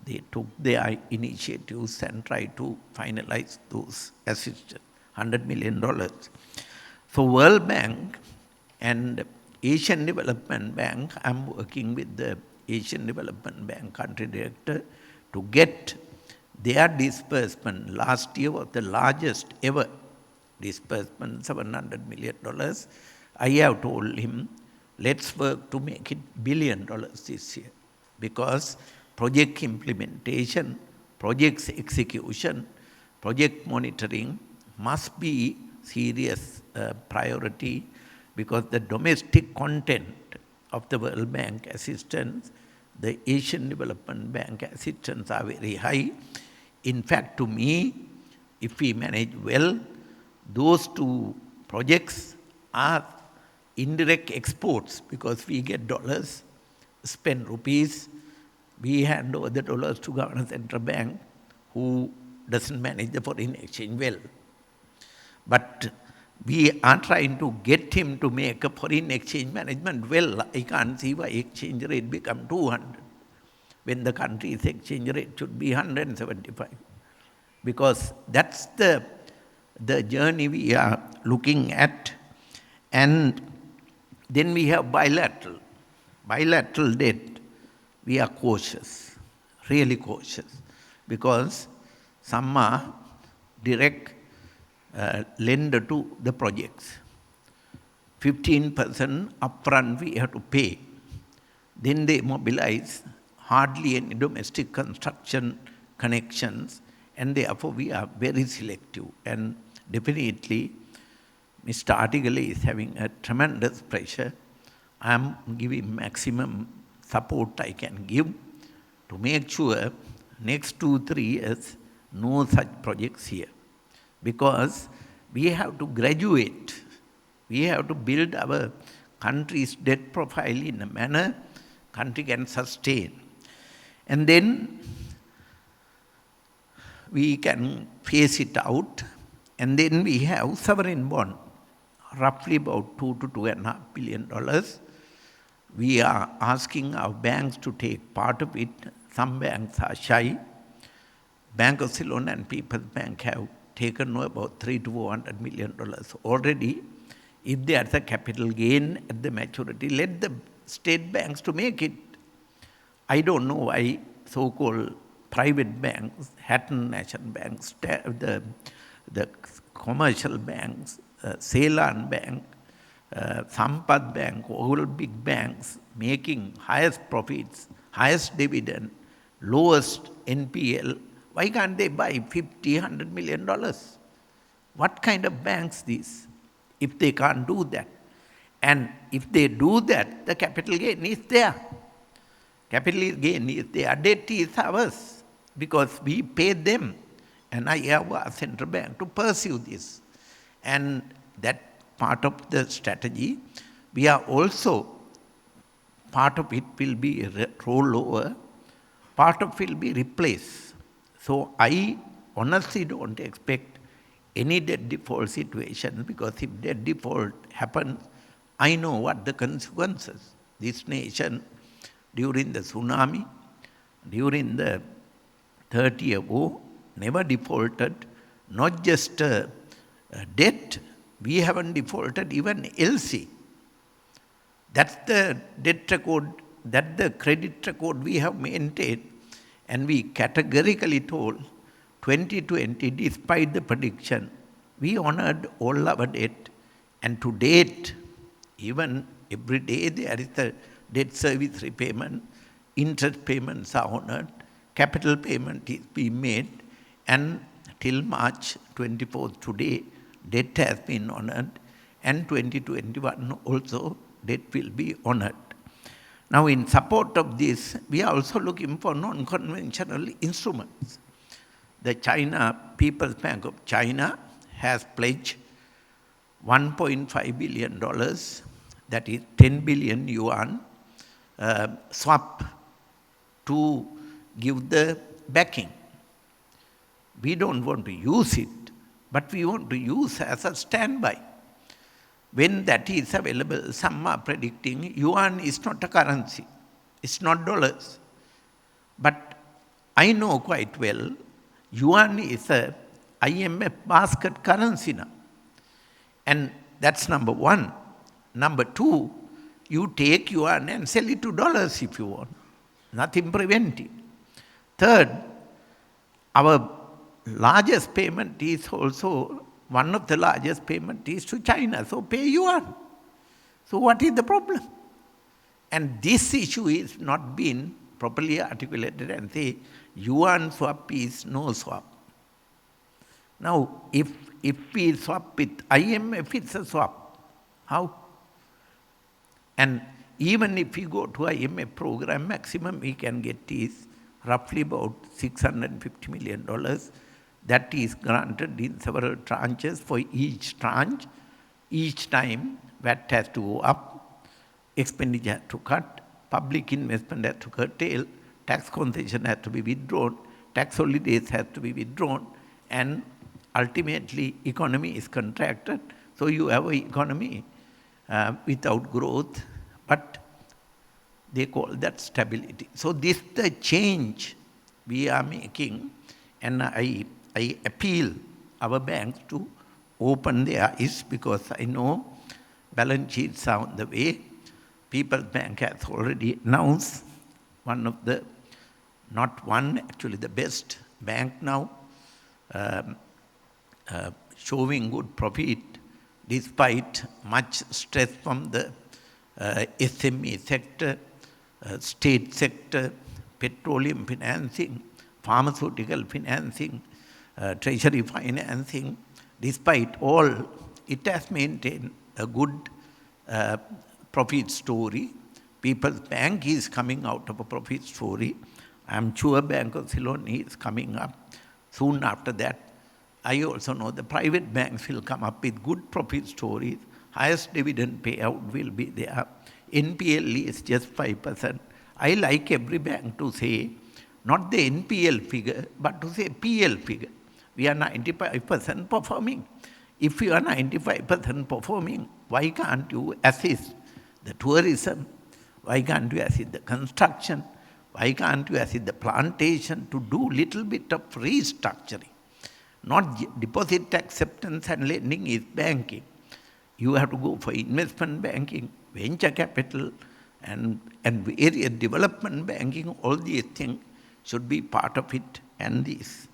They took their initiatives and tried to finalize those assistance, $100 million. So World Bank and Asian Development Bank, I'm working with the Asian Development Bank country director to get their disbursement. Last year was the largest ever disbursement, $700 million. I have told him, let's work to make it $1 billion this year, because project implementation, projects execution, project monitoring must be serious priority, because the domestic content of the World Bank assistance, the Asian Development Bank assistance are very high. In fact, to me, if we manage well, those 2 projects are indirect exports, because we get dollars, spend rupees, we hand over the dollars to Governor Central Bank, who doesn't manage the foreign exchange well. But we are trying to get him to make a foreign exchange management well. I can't see why exchange rate become 200 when the country's exchange rate should be 175. Because that's the journey we are looking at. And then we have bilateral. Bilateral debt, we are cautious, really cautious, because some are direct lender to the projects. 15% upfront we have to pay Then they mobilize hardly any domestic construction connections, and therefore we are very selective. And definitely, Mr. Article is having a tremendous pressure. I am giving maximum support I can give to make sure next 2-3 years no such projects here. Because we have to graduate, we have to build our country's debt profile in a manner country can sustain. And then we can phase it out, and then we have sovereign bond, roughly about $2 to $2.5 billion. We are asking our banks to take part of it. Some banks are shy. Bank of Ceylon and People's Bank have taken about $300 to $400 million already. If there's a capital gain at the maturity, let the state banks to make it. I don't know why so-called private banks, Hatton National Banks, the commercial banks, Ceylon Bank, Sampath Bank, all big banks making highest profits, highest dividend, lowest NPL, why can't they buy $50, $100 million? What kind of banks these, if they can't do that? And if they do that, the capital gain is there. Capital gain is there. Debt is ours because we pay them. And I have a central bank to pursue this. And that part of the strategy, we are also, part of it will be rollover, part of it will be replaced. So I honestly don't expect any debt default situation, because if debt default happens, I know what the consequences. This nation, during the tsunami, during the 30-year war, never defaulted, not just debt, we haven't defaulted even LC. That's the debt record, that's the credit record we have maintained. And we categorically told 2020, despite the prediction, we honored all our debt. And to date, even every day there is a debt service repayment, interest payments are honored, capital payment is being made, and till March 24th today, debt has been honored, and 2021 also debt will be honored. Now, in support of this, we are also looking for non-conventional instruments. The People's Bank of China has pledged $1.5 billion, that is 10 billion yuan, swap to give the backing. We don't want to use it, but we want to use as a standby. When that is available, some are predicting yuan is not a currency, it's not dollars. But I know quite well, yuan is a IMF basket currency now. And that's number one. Number two, you take yuan and sell it to dollars if you want. Nothing preventing. Third, our largest payment is also, one of the largest payment is to China, so pay yuan. So what is the problem? And this issue is not being properly articulated and say, yuan swap is no swap. Now, if we swap with IMF, it's a swap. How? And even if we go to IMF program, maximum we can get is roughly about $650 million. That is granted in several tranches. For each tranche, each time VAT has to go up, expenditure has to cut, public investment has to curtail, tax concession has to be withdrawn, tax holidays has to be withdrawn, and ultimately economy is contracted. So you have an economy without growth, but they call that stability. So this is the change we are making, and I appeal our banks to open their eyes, because I know balance sheets are on the way. People's Bank has already announced one of the, not one, actually the best bank now, showing good profit despite much stress from the SME sector. state sector, petroleum financing, pharmaceutical financing, treasury financing. Despite all, it has maintained a good profit story. People's Bank is coming out of a profit story. I'm sure Bank of Ceylon is coming up soon after that. I also know the private banks will come up with good profit stories. Highest dividend payout will be there. NPL is just 5%. I like every bank to say, not the NPL figure, but to say PL figure. We are 95% performing. If you are 95% performing, why can't you assist the tourism? Why can't you assist the construction? Why can't you assist the plantation to do little bit of restructuring? Not deposit acceptance and lending is banking. You have to go for investment banking, venture capital, and various development banking. All these things should be part of it. And these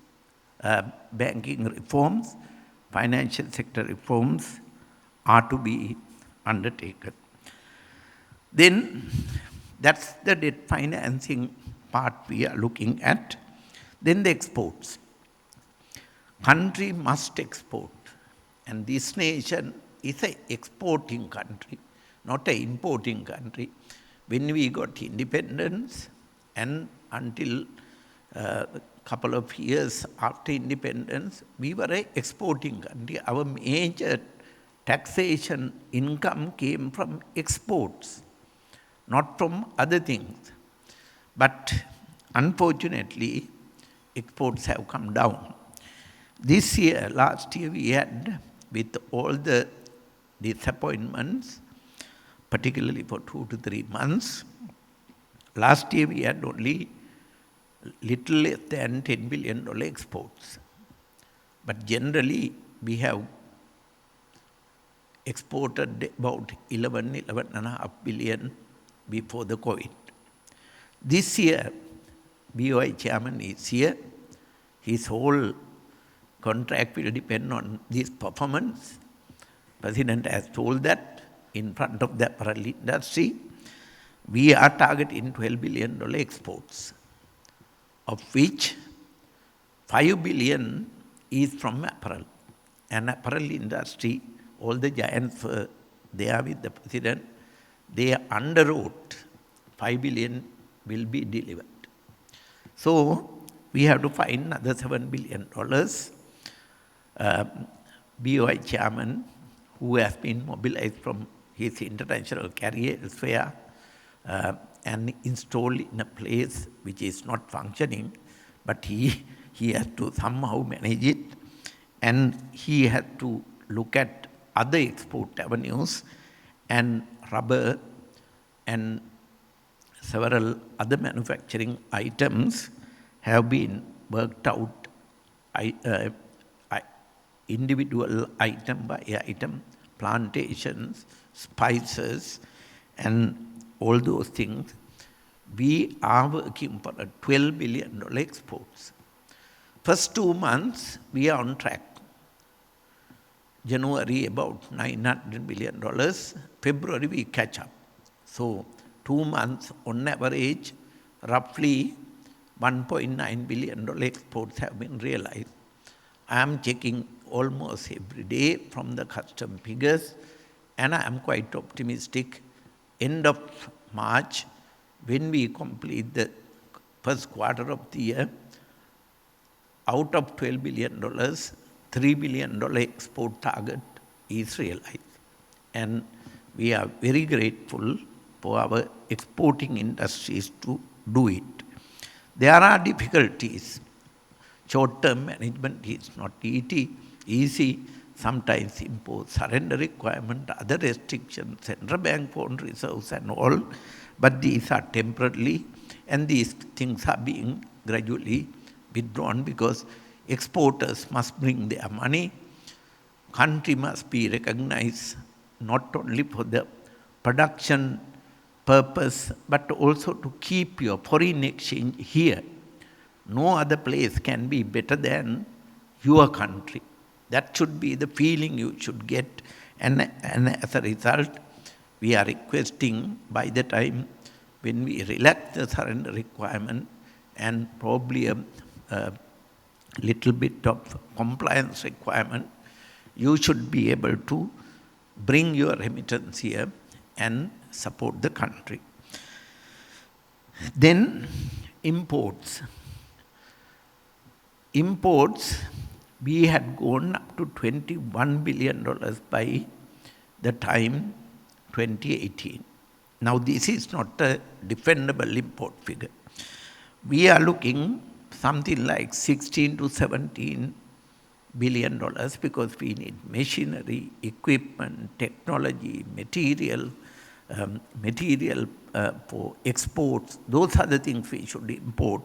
banking reforms, financial sector reforms are to be undertaken. Then that's the debt financing part we are looking at. Then the exports. Country must export. And this nation is an exporting country, not an importing country. When we got independence and until a couple of years after independence, we were an exporting country. Our major taxation income came from exports, not from other things. But unfortunately, exports have come down. This year, last year, we had, with all the disappointments, particularly for 2 to 3 months, last year we had only little less than $10 billion exports. But generally, we have exported about 11.5 billion before the COVID. This year, BOI chairman is here. His whole contract will depend on this performance. President has told that in front of the apparel industry. We are targeting $12 billion exports, of which $5 billion is from apparel. And apparel industry, all the giants were there with the president. They underwrote $5 billion will be delivered. So we have to find another $7 billion. BOI chairman, who has been mobilized from his international career elsewhere and installed in a place which is not functioning, but he has to somehow manage it, and he had to look at other export avenues, and rubber and several other manufacturing items have been worked out individual item by item, plantations, spices, and all those things. We are working for a $12 billion exports. First 2 months, we are on track. January, about $900 million. February, we catch up. So 2 months, on average, roughly $1.9 billion exports have been realized. I am checking almost every day from the custom figures, and I am quite optimistic. End of March, when we complete the first quarter of the year, out of $12 billion, $3 billion export target is realized. And we are very grateful for our exporting industries to do it. There are difficulties. Short-term management is not easy. Sometimes impose surrender requirement, other restrictions, central bank fund reserves and all. But these are temporarily, and these things are being gradually withdrawn because exporters must bring their money. Country must be recognized not only for the production purpose, but also to keep your foreign exchange here. No other place can be better than your country. That should be the feeling you should get. And as a result, we are requesting by the time when we relax the surrender requirement and probably a little bit of compliance requirement, you should be able to bring your remittance here and support the country. Then imports. Imports, we had gone up to $21 billion by the time 2018. Now this is not a defendable import figure. We are looking something like 16 to 17 billion dollars because we need machinery, equipment, technology, material for exports. Those are the things we should import,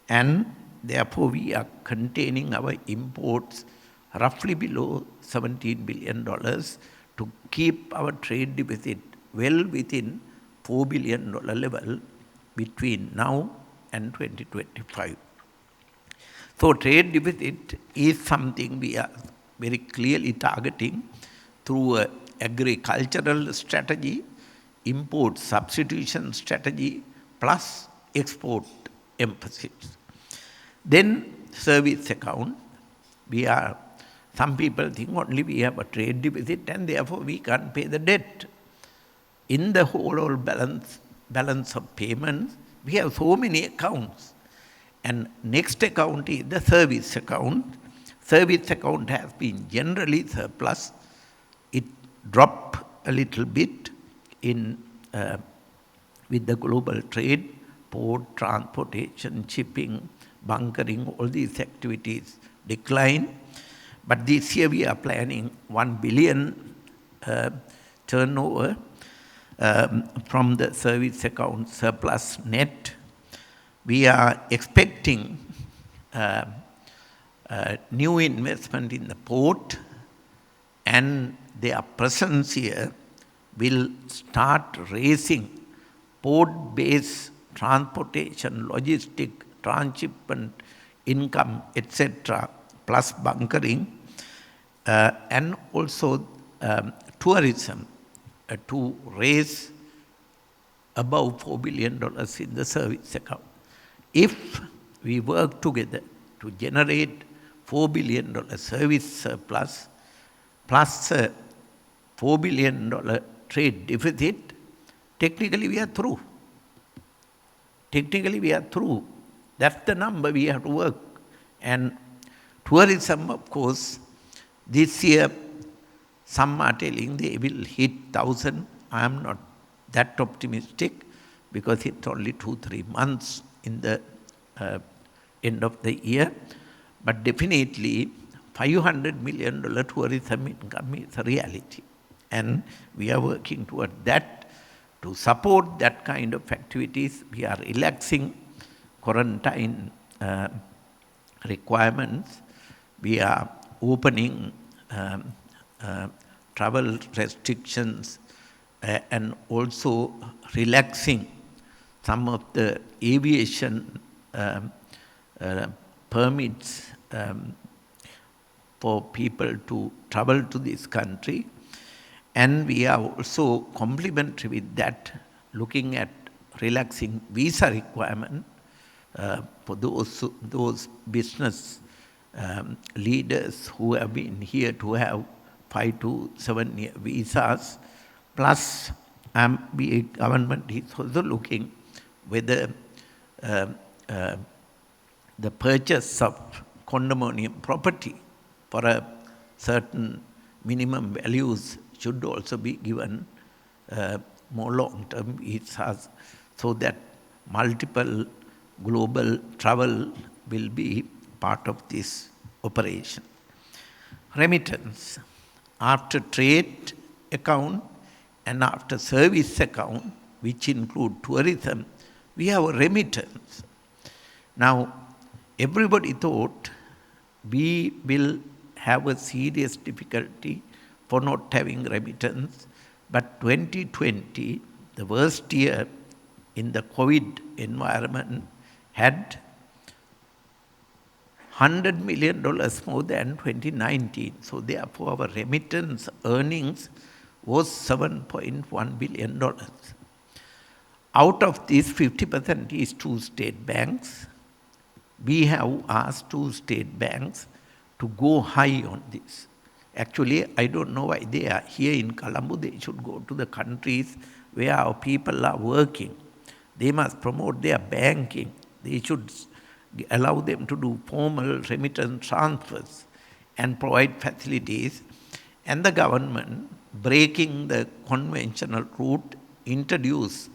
and therefore we are containing our imports roughly below $17 billion to keep our trade deficit well within $4 billion level between now and 2025. So trade deficit is something we are very clearly targeting through an agricultural strategy, import substitution strategy, plus export emphasis. Then service account, some people think only we have a trade deficit and therefore we can't pay the debt. In the whole balance of payments, we have so many accounts. And next account is the service account. Service account has been generally surplus. It dropped a little bit with the global trade, port, transportation, shipping, bunkering, all these activities decline. But this year we are planning 1 billion turnover from the service account surplus net. We are expecting new investment in the port, and their presence here will start raising port-based transportation, logistic, transshipment, income, etc., plus bunkering, and also tourism to raise above $4 billion in the service account. If we work together to generate $4 billion service surplus plus a $4 billion trade deficit, technically we are through. Technically we are through. That's the number we have to work. And tourism, of course, this year some are telling they will hit 1,000. I am not that optimistic because it's only 2-3 months in the end of the year. But definitely $500 million tourism income is a reality. And we are working toward that. To support that kind of activities, we are relaxing quarantine requirements. We are opening travel restrictions and also relaxing some of the aviation permits for people to travel to this country. And we are also complementary with that, looking at relaxing visa requirement for those business leaders who have been here to have 5 to 7 year visas. Plus, government is also looking whether the purchase of condominium property for a certain minimum values should also be given more long-term visas so that multiple global travel will be part of this operation. Remittance. After trade account and after service account, which include tourism, we have a remittance. Now, everybody thought we will have a serious difficulty for not having remittance, but 2020, the worst year in the COVID environment, had $100 million more than 2019. So therefore, our remittance earnings was $7.1 billion. Out of this, 50% is to state banks. We have asked 2 state banks to go high on this. Actually, I don't know why they are here in Colombo. They should go to the countries where our people are working. They must promote their banking. They should allow them to do formal remittance transfers and provide facilities. And the government, breaking the conventional route, introduce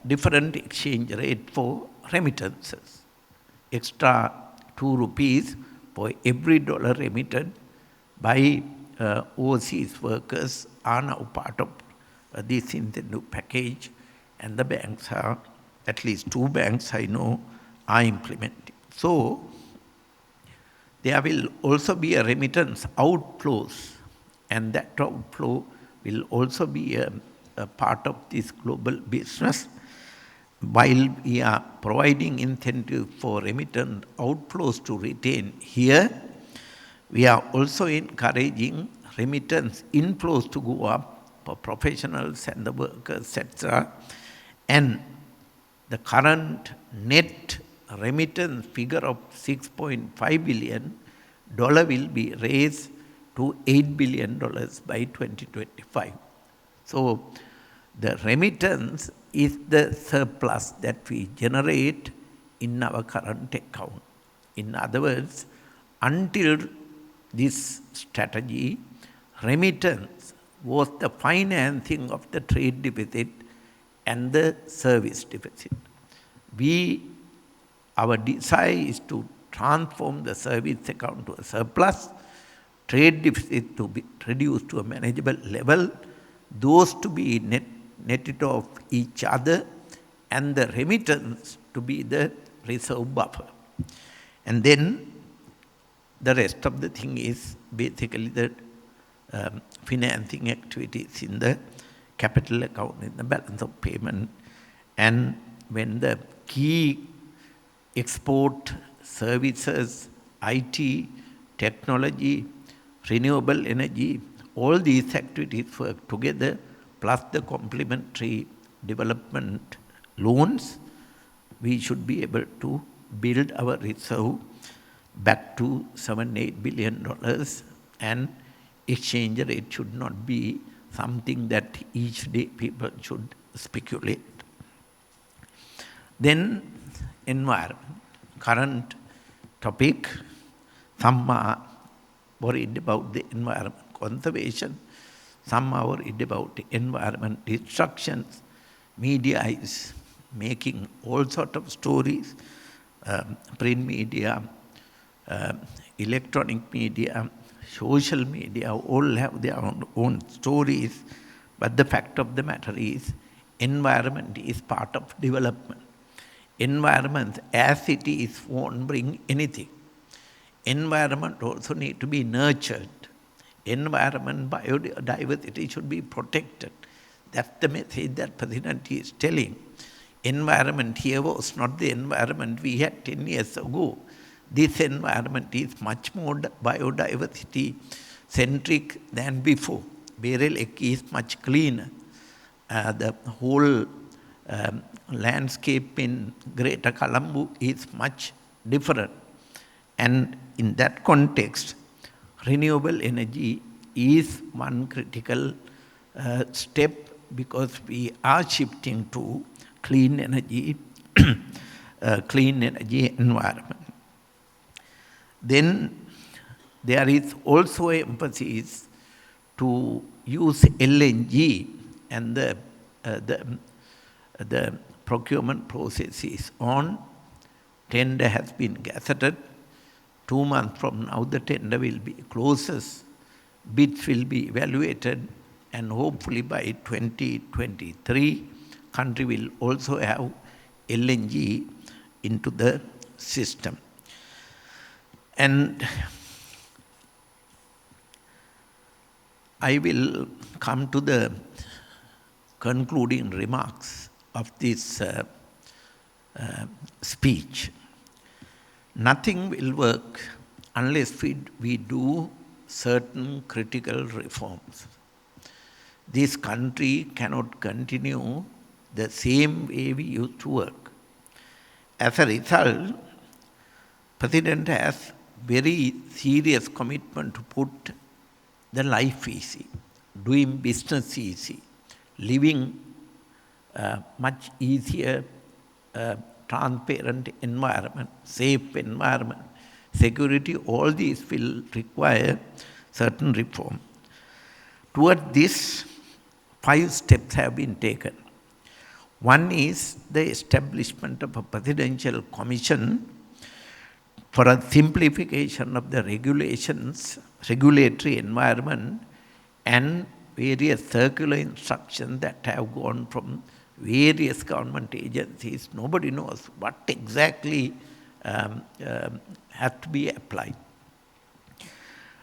different exchange rate for remittances. Extra 2 rupees for every dollar remitted by overseas workers are now part of this incentive package, and the banks are, at least 2 banks I know, are implementing. So there will also be a remittance outflows, and that outflow will also be a part of this global business. While we are providing incentive for remittance outflows to retain here, we are also encouraging remittance inflows to go up for professionals and the workers, etc. And the current net remittance figure of $6.5 billion will be raised to $8 billion by 2025. So the remittance is the surplus that we generate in our current account. In other words, until this strategy, remittance was the financing of the trade deficit and the service deficit. Our desire is to transform the service account to a surplus, trade deficit to be reduced to a manageable level, those to be netted off each other, and the remittance to be the reserve buffer. And then the rest of the thing is basically the financing activities in the capital account, in the balance of payment. And when the key export services, IT, technology, renewable energy, all these activities work together, plus the complementary development loans, we should be able to build our reserve back to $7-8 billion, and exchange rate should not be something that each day people should speculate. Then environment, current topic. Some are worried about the environment conservation, some are worried about environment destructions. Media is making all sorts of stories, print media, electronic media, social media, all have their own stories. But the fact of the matter is, environment is part of development. Environment as it is won't bring anything. Environment also need to be nurtured. Environment, biodiversity should be protected. That's the message that President is telling. Environment here was not the environment we had 10 years ago. This environment is much more biodiversity centric than before. Berelek is much cleaner. The whole landscape in Greater Colombo is much different. And in that context, renewable energy is one critical step, because we are shifting to clean energy, clean energy environment. Then there is also an emphasis to use LNG, and the procurement process is on. Tender has been gazetted. 2 months from now, the tender will be closes. Bids will be evaluated, and hopefully by 2023, country will also have LNG into the system. And I will come to the concluding remarks of this speech. Nothing will work unless we do certain critical reforms. This country cannot continue the same way we used to work. As a result, President has very serious commitment to put the life easy, doing business easy, living much easier, transparent environment, safe environment, security, all these will require certain reform. Toward this, 5 steps have been taken. One is the establishment of a presidential commission for a simplification of the regulations, regulatory environment, and various circular instructions that have gone from various government agencies. Nobody knows what exactly has to be applied.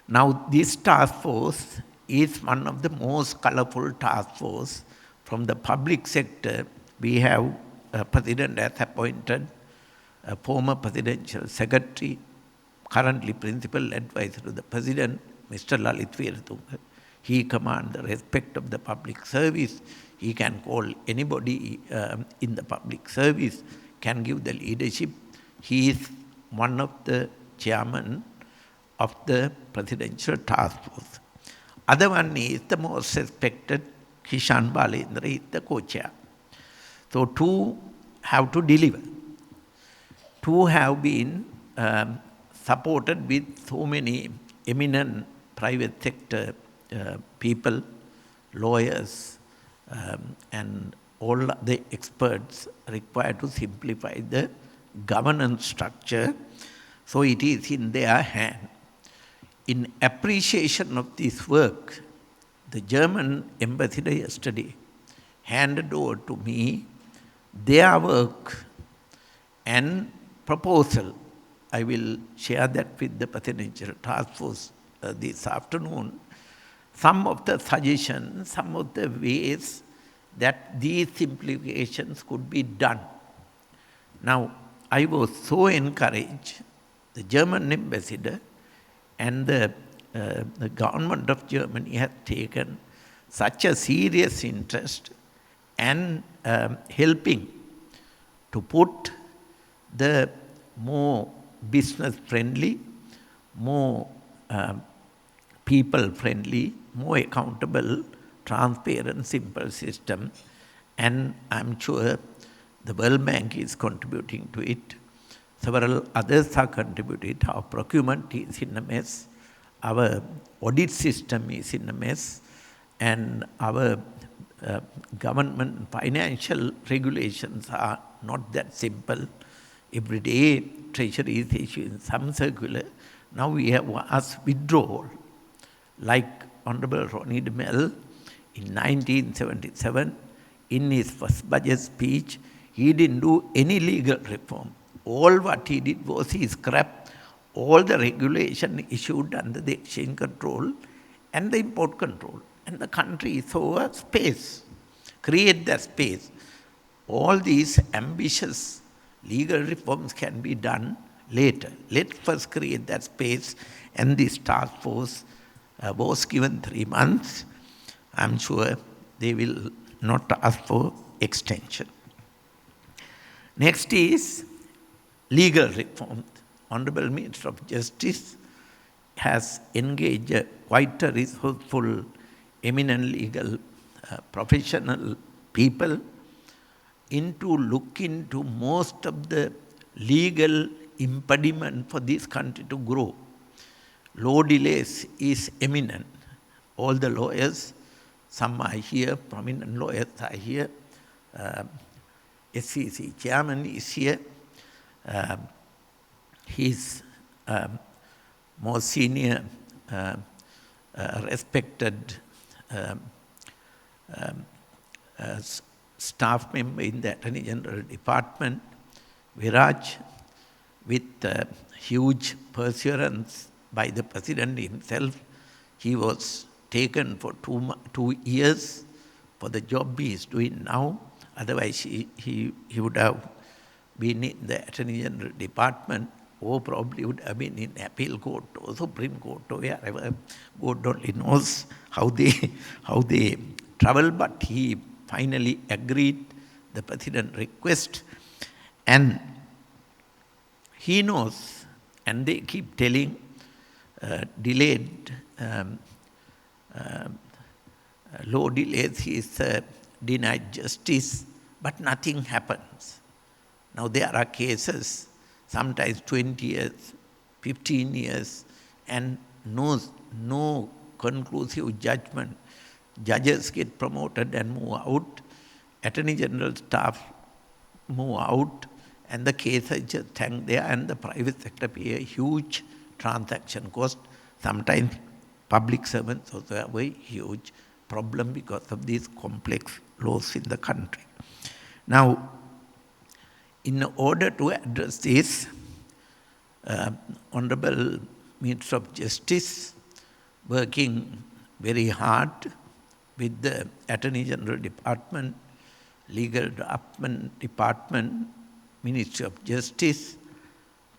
Now, this task force is one of the most colorful task force from the public sector. We have a president has appointed a former presidential secretary, currently principal advisor to the president, Mr. Lalit Veeratunga. He commands the respect of the public service. He can call anybody in the public service, can give the leadership. He is one of the chairmen of the presidential task force. Other one is the most respected, Kishan Balendra is the co-chair. So 2 have to deliver. 2 have been supported with so many eminent private sector people, lawyers, and all the experts required to simplify the governance structure. So it is in their hand. In appreciation of this work, the German ambassador yesterday handed over to me their work and proposal. I will share that with the presidential task force this afternoon. Some of the suggestions, some of the ways that these simplifications could be done. Now, I was so encouraged, the German ambassador and the government of Germany has taken such a serious interest and helping to put the more business-friendly, more people-friendly, more accountable, transparent, simple system. And I'm sure the World Bank is contributing to it. Several others are contributing. Our procurement is in a mess. Our audit system is in a mess. And our government financial regulations are not that simple. Every day, Treasury is issuing some circular. Now we have asked withdrawal. Like Honorable Ronnie DeMel in 1977, in his first budget speech, he didn't do any legal reform. All what he did was he scrapped all the regulation issued under the exchange control and the import control. And the country saw a space, create that space. All these ambitious legal reforms can be done later. Let's first create that space, and this task force was given 3 months. I'm sure they will not ask for extension. Next is legal reform. Honorable Minister of Justice has engaged quite a resourceful, eminent legal professional people into look into most of the legal impediment for this country to grow. Law delays is eminent. All the lawyers, some are here, prominent lawyers are here. SCC chairman is here. His more senior, respected staff member in the Attorney General Department, Viraj, with huge perseverance by the President himself. He was taken for 2 years for the job he is doing now. Otherwise, he would have been in the Attorney General Department, or probably would have been in appeal court or Supreme Court or wherever. God only knows how they travel, but he finally agreed the president request, and he knows, and they keep telling delayed law delays, he is denied justice, but nothing happens. Now there are cases, sometimes 20 years, 15 years, and no conclusive judgment. Judges get promoted and move out, Attorney General staff move out, and the cases just hang there, and the private sector pay a huge transaction cost. Sometimes public servants also have a huge problem because of these complex laws in the country. Now, in order to address this, Honorable Minister of Justice working very hard with the Attorney General Department, Legal Department, Ministry of Justice,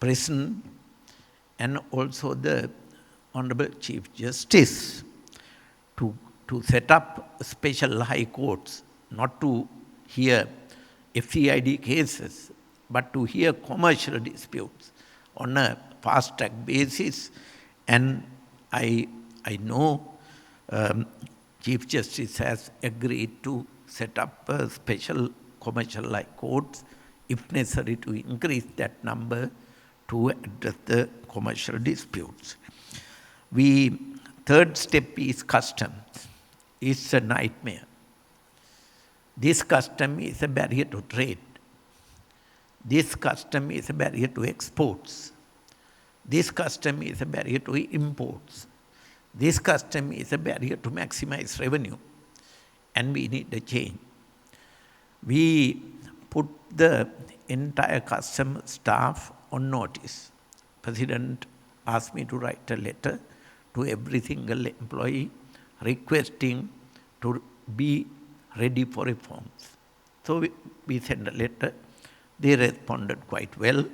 Prison, and also the Honorable Chief Justice to set up special high courts, not to hear FCID cases, but to hear commercial disputes on a fast-track basis. And I know Chief Justice has agreed to set up a special commercial high courts, if necessary, to increase that number to address the commercial disputes. Third step is customs. It's a nightmare. This custom is a barrier to trade. This custom is a barrier to exports. This custom is a barrier to imports. This custom is a barrier to maximize revenue. And we need a change. We put the entire custom staff on notice. President asked me to write a letter to every single employee requesting to be ready for reforms. So we sent a letter. They responded quite well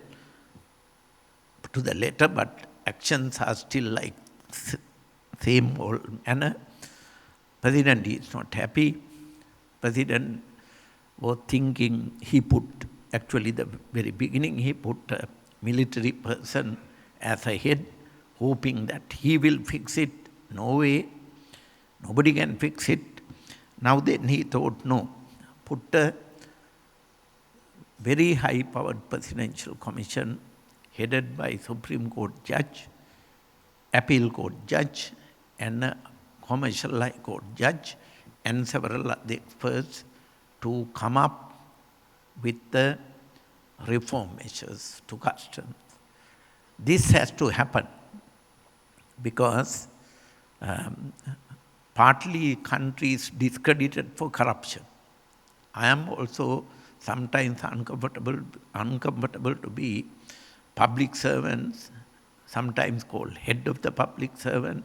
to the letter, but actions are still like same old manner. President is not happy. President was thinking, actually the very beginning, he put a military person as a head, hoping that he will fix it. No way. Nobody can fix it. Now then he thought, no, put a very high-powered presidential commission headed by Supreme Court judge, appeal court judge, and a commercial high court judge, and several other experts to come up with the reform measures to customs. This has to happen because partly country is discredited for corruption. I am also sometimes uncomfortable to be public servants, sometimes called head of the public servant.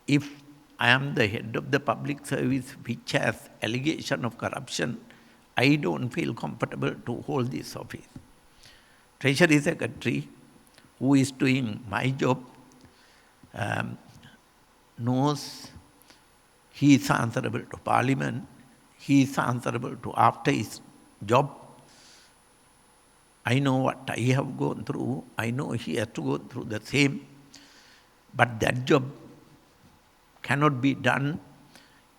If I am the head of the public service which has allegation of corruption, I don't feel comfortable to hold this office. Treasury Secretary, who is doing my job, knows he is answerable to Parliament, he is answerable to after his job. I know what I have gone through, I know he has to go through the same, but that job cannot be done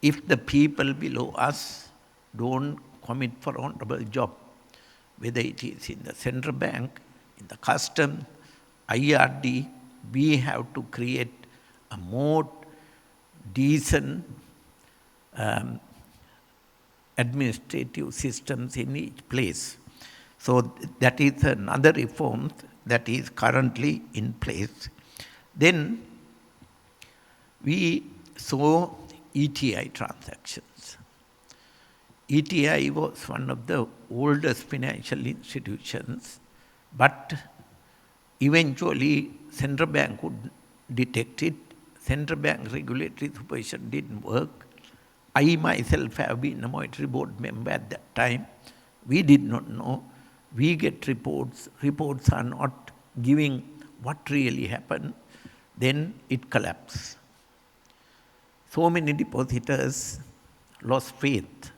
if the people below us don't commit for honorable job, whether it is in the central bank, in the customs, IRD. We have to create a more decent administrative systems in each place. So that is another reform that is currently in place. Then we saw ETI transactions. ETI was one of the oldest financial institutions, but eventually central bank would detect it. Central bank regulatory supervision didn't work. I myself have been a monetary board member at that time. We did not know. We get reports. Reports are not giving what really happened. Then it collapsed. So many depositors lost faith.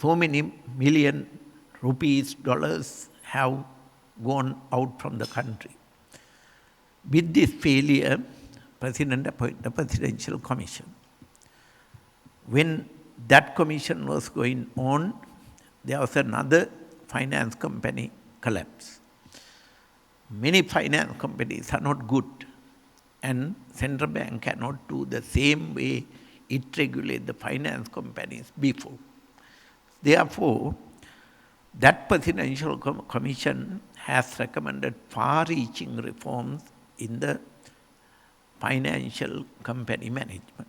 so many million rupees, dollars have gone out from the country. With this failure, President appointed a presidential commission. When that commission was going on, there was another finance company collapse. Many finance companies are not good, and central bank cannot do the same way it regulated the finance companies before. Therefore, that presidential commission has recommended far-reaching reforms in the financial company management,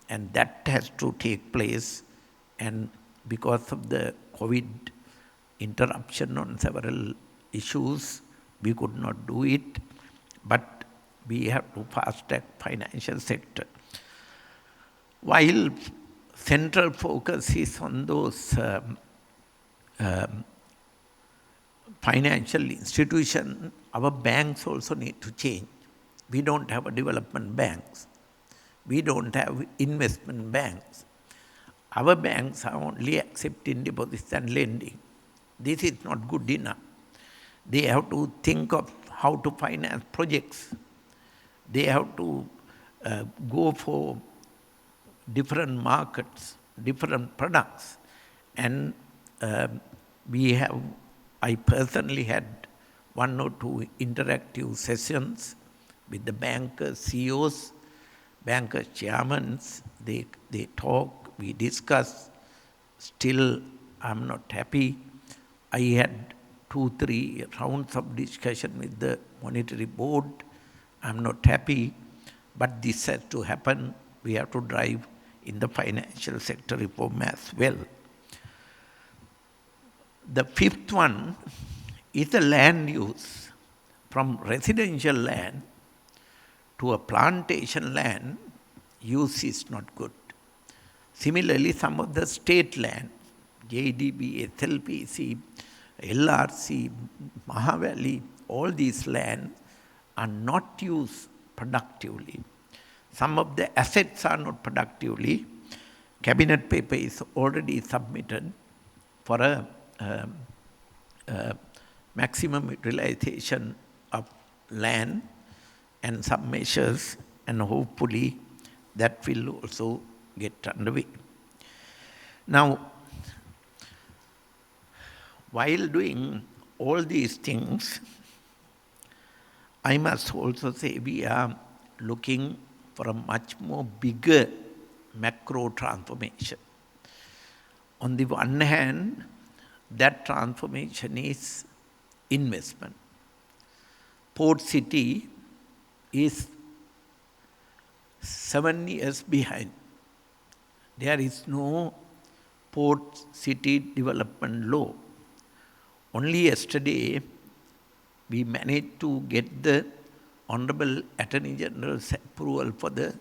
and that has to take place. And because of the COVID interruption on several issues, we could not do it, but we have to fast-track financial sector. While central focus is on those financial institutions, our banks also need to change. We don't have a development banks. We don't have investment banks. Our banks are only accepting deposits and lending. This is not good enough. They have to think of how to finance projects. They have to go for different markets, different products. And I personally had 1 or 2 interactive sessions with the bankers, CEOs, bankers, chairmen. They talk, we discuss. Still, I'm not happy. I had 2-3 rounds of discussion with the monetary board. I'm not happy, but this has to happen. We have to drive in the financial sector reform as well. The fifth one is the land use. From residential land to a plantation land, use is not good. Similarly, some of the state land, JDB, SLPC, LRC, Mahavali, all these lands are not used productively. Some of the assets are not productively. Cabinet paper is already submitted for a maximum utilization of land and some measures, and hopefully that will also get underway. Now, while doing all these things, I must also say we are looking for a much more bigger macro transformation. On the one hand, that transformation is investment. Port City is 7 years behind. There is no Port City Development Law. Only yesterday, we managed to get the Honorable Attorney General's approval for the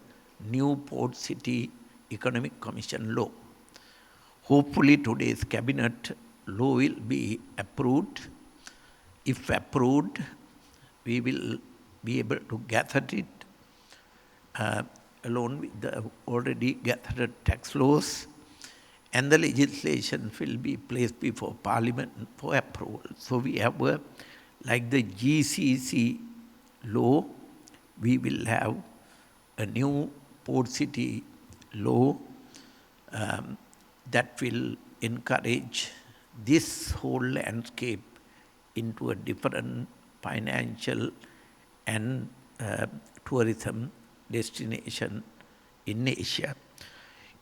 new Port City Economic Commission law. Hopefully today's cabinet law will be approved. If approved, we will be able to gather it along with the already gathered tax laws, and the legislation will be placed before Parliament for approval. So we have like the GCC law, we will have a new Port City law that will encourage this whole landscape into a different financial and tourism destination in Asia.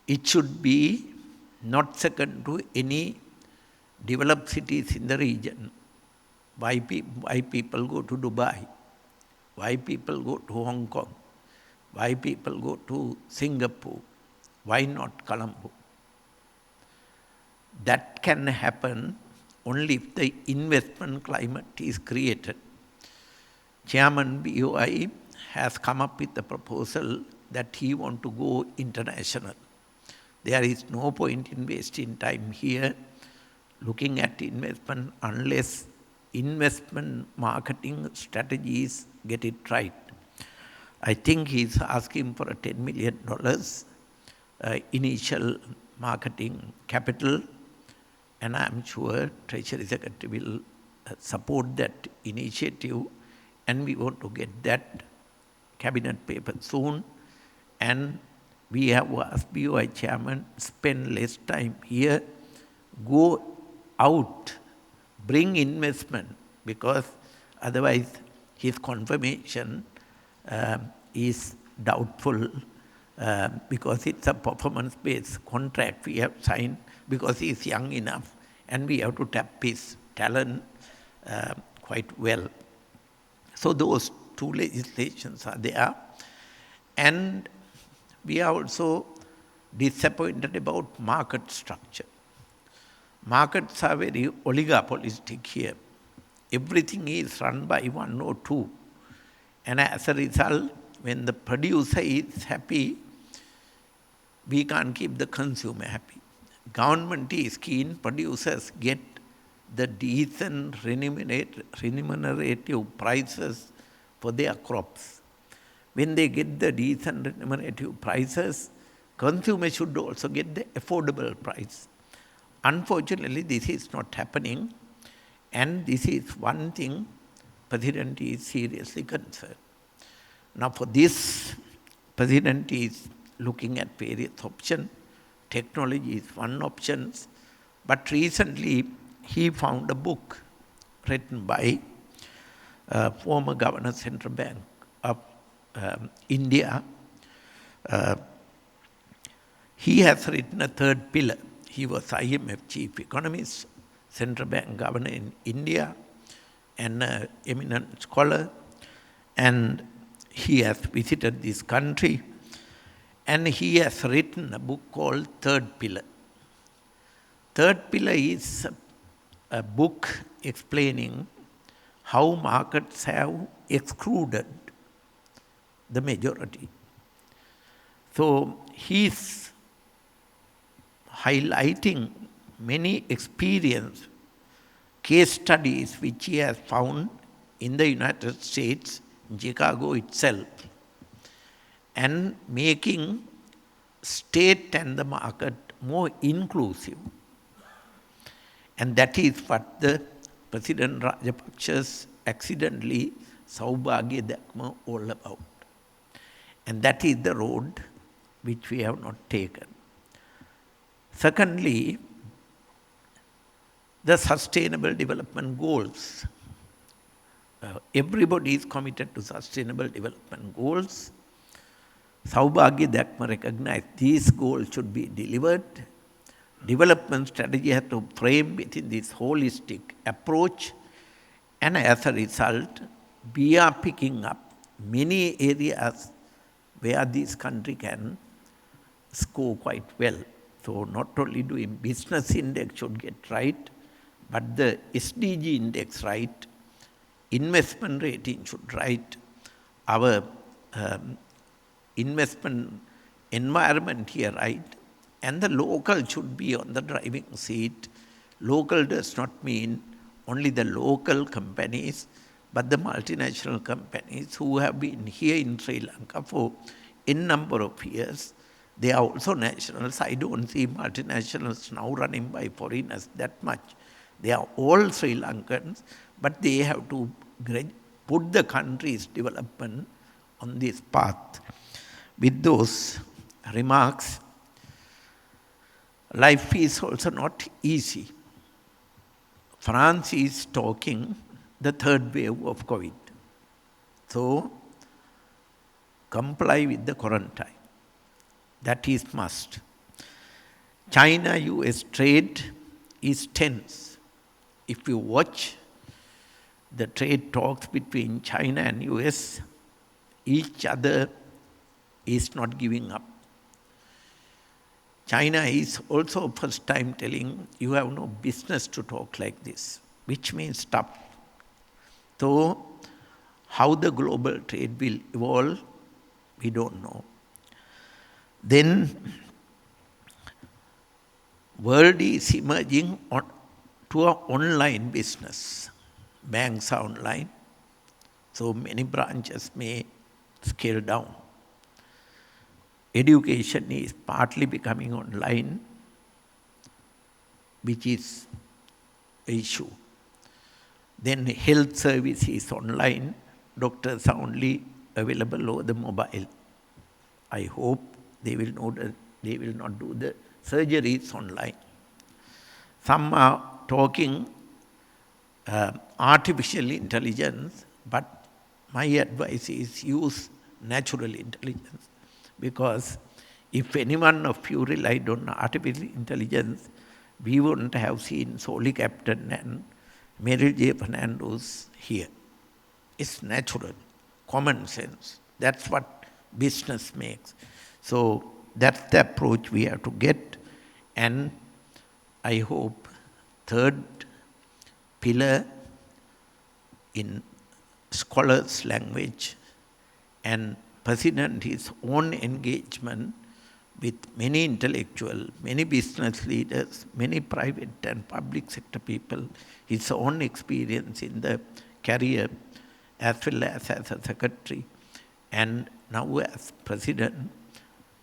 It should be not second to any developed cities in the region. Why people go to Dubai? Why people go to Hong Kong? Why people go to Singapore? Why not Colombo? That can happen only if the investment climate is created. Chairman BOI has come up with a proposal that he wants to go international. There is no point in wasting time here looking at investment unless investment marketing strategies get it right. I think he's asking for a $10 million initial marketing capital, and I'm sure Treasury Secretary will support that initiative, and we want to get that cabinet paper soon. And we have asked BOI chairman, spend less time here, go out, bring investment, because otherwise his confirmation is doubtful, because it's a performance-based contract we have signed because he is young enough, and we have to tap his talent quite well. So those two legislations are there. And we are also disappointed about market structure. Markets are very oligopolistic here. Everything is run by one or two. And as a result, when the producer is happy, we can't keep the consumer happy. Government is keen, producers get the decent remunerative prices for their crops. When they get the decent remunerative prices, consumers should also get the affordable price. Unfortunately, this is not happening, and this is one thing President is seriously concerned. Now for this, President is looking at various options. Technology is one option, but recently he found a book written by former Governor Central Bank of India. He has written a third pillar. He was IMF chief economist, Central Bank governor in India, and an eminent scholar. And he has visited this country, and he has written a book called Third Pillar. Third Pillar is a book explaining how markets have excluded the majority. So he's highlighting many experience, case studies which he has found in the United States, in Chicago itself, and making state and the market more inclusive. And that is what the President Rajapaksa's accidentally Saubhagya Dakma all about. And that is the road which we have not taken. Secondly, the Sustainable Development Goals. Everybody is committed to Sustainable Development Goals. Saubhagya Dakma recognized these goals should be delivered. Development strategy has to frame within this holistic approach, and as a result, we are picking up many areas where this country can score quite well. So not only doing business index should get right, but the SDG index right, investment rating should right, our investment environment here right, and the local should be on the driving seat. Local does not mean only the local companies, but the multinational companies who have been here in Sri Lanka for a number of years. They are also nationals. I don't see multinationals now running by foreigners that much. They are all Sri Lankans, but they have to put the country's development on this path. With those remarks, life is also not easy. France is talking the third wave of COVID. So, comply with the quarantine. That is must. China-US trade is tense. If you watch the trade talks between China and US, each other is not giving up. China is also first time telling you have no business to talk like this, which means stop. So, how the global trade will evolve, we don't know. Then, world is emerging to an online business. Banks are online, so many branches may scale down. Education is partly becoming online. which is the issue. Then health service is online, doctors are only available over the mobile. I hope they will not do the surgeries online. Some are talking artificial intelligence, but my advice is use natural intelligence, because if any one of you relied on artificial intelligence, we wouldn't have seen Soli Captain and Meryl J. Fernandez here. It's natural, common sense. That's what business makes. So that's the approach we have to get, and I hope third pillar in scholars' language and President his own engagement with many intellectuals, many business leaders, many private and public sector people, his own experience in the career as well as a secretary, and now as president,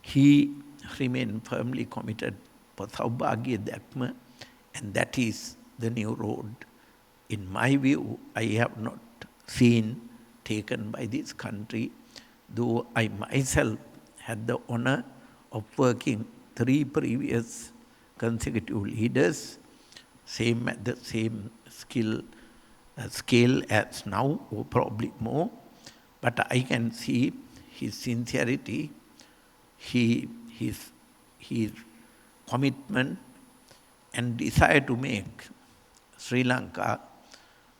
he remained firmly committed for Saubhagya Dharma, and that is the new road. In my view, I have not seen taken by this country, though I myself had the honor of working 3 previous consecutive leaders, same at the same scale as now, or probably more. But I can see his sincerity, his commitment and desire to make Sri Lanka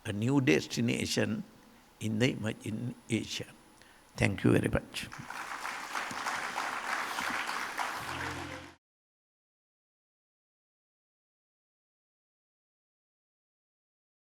a new destination in Asia. Thank you very much.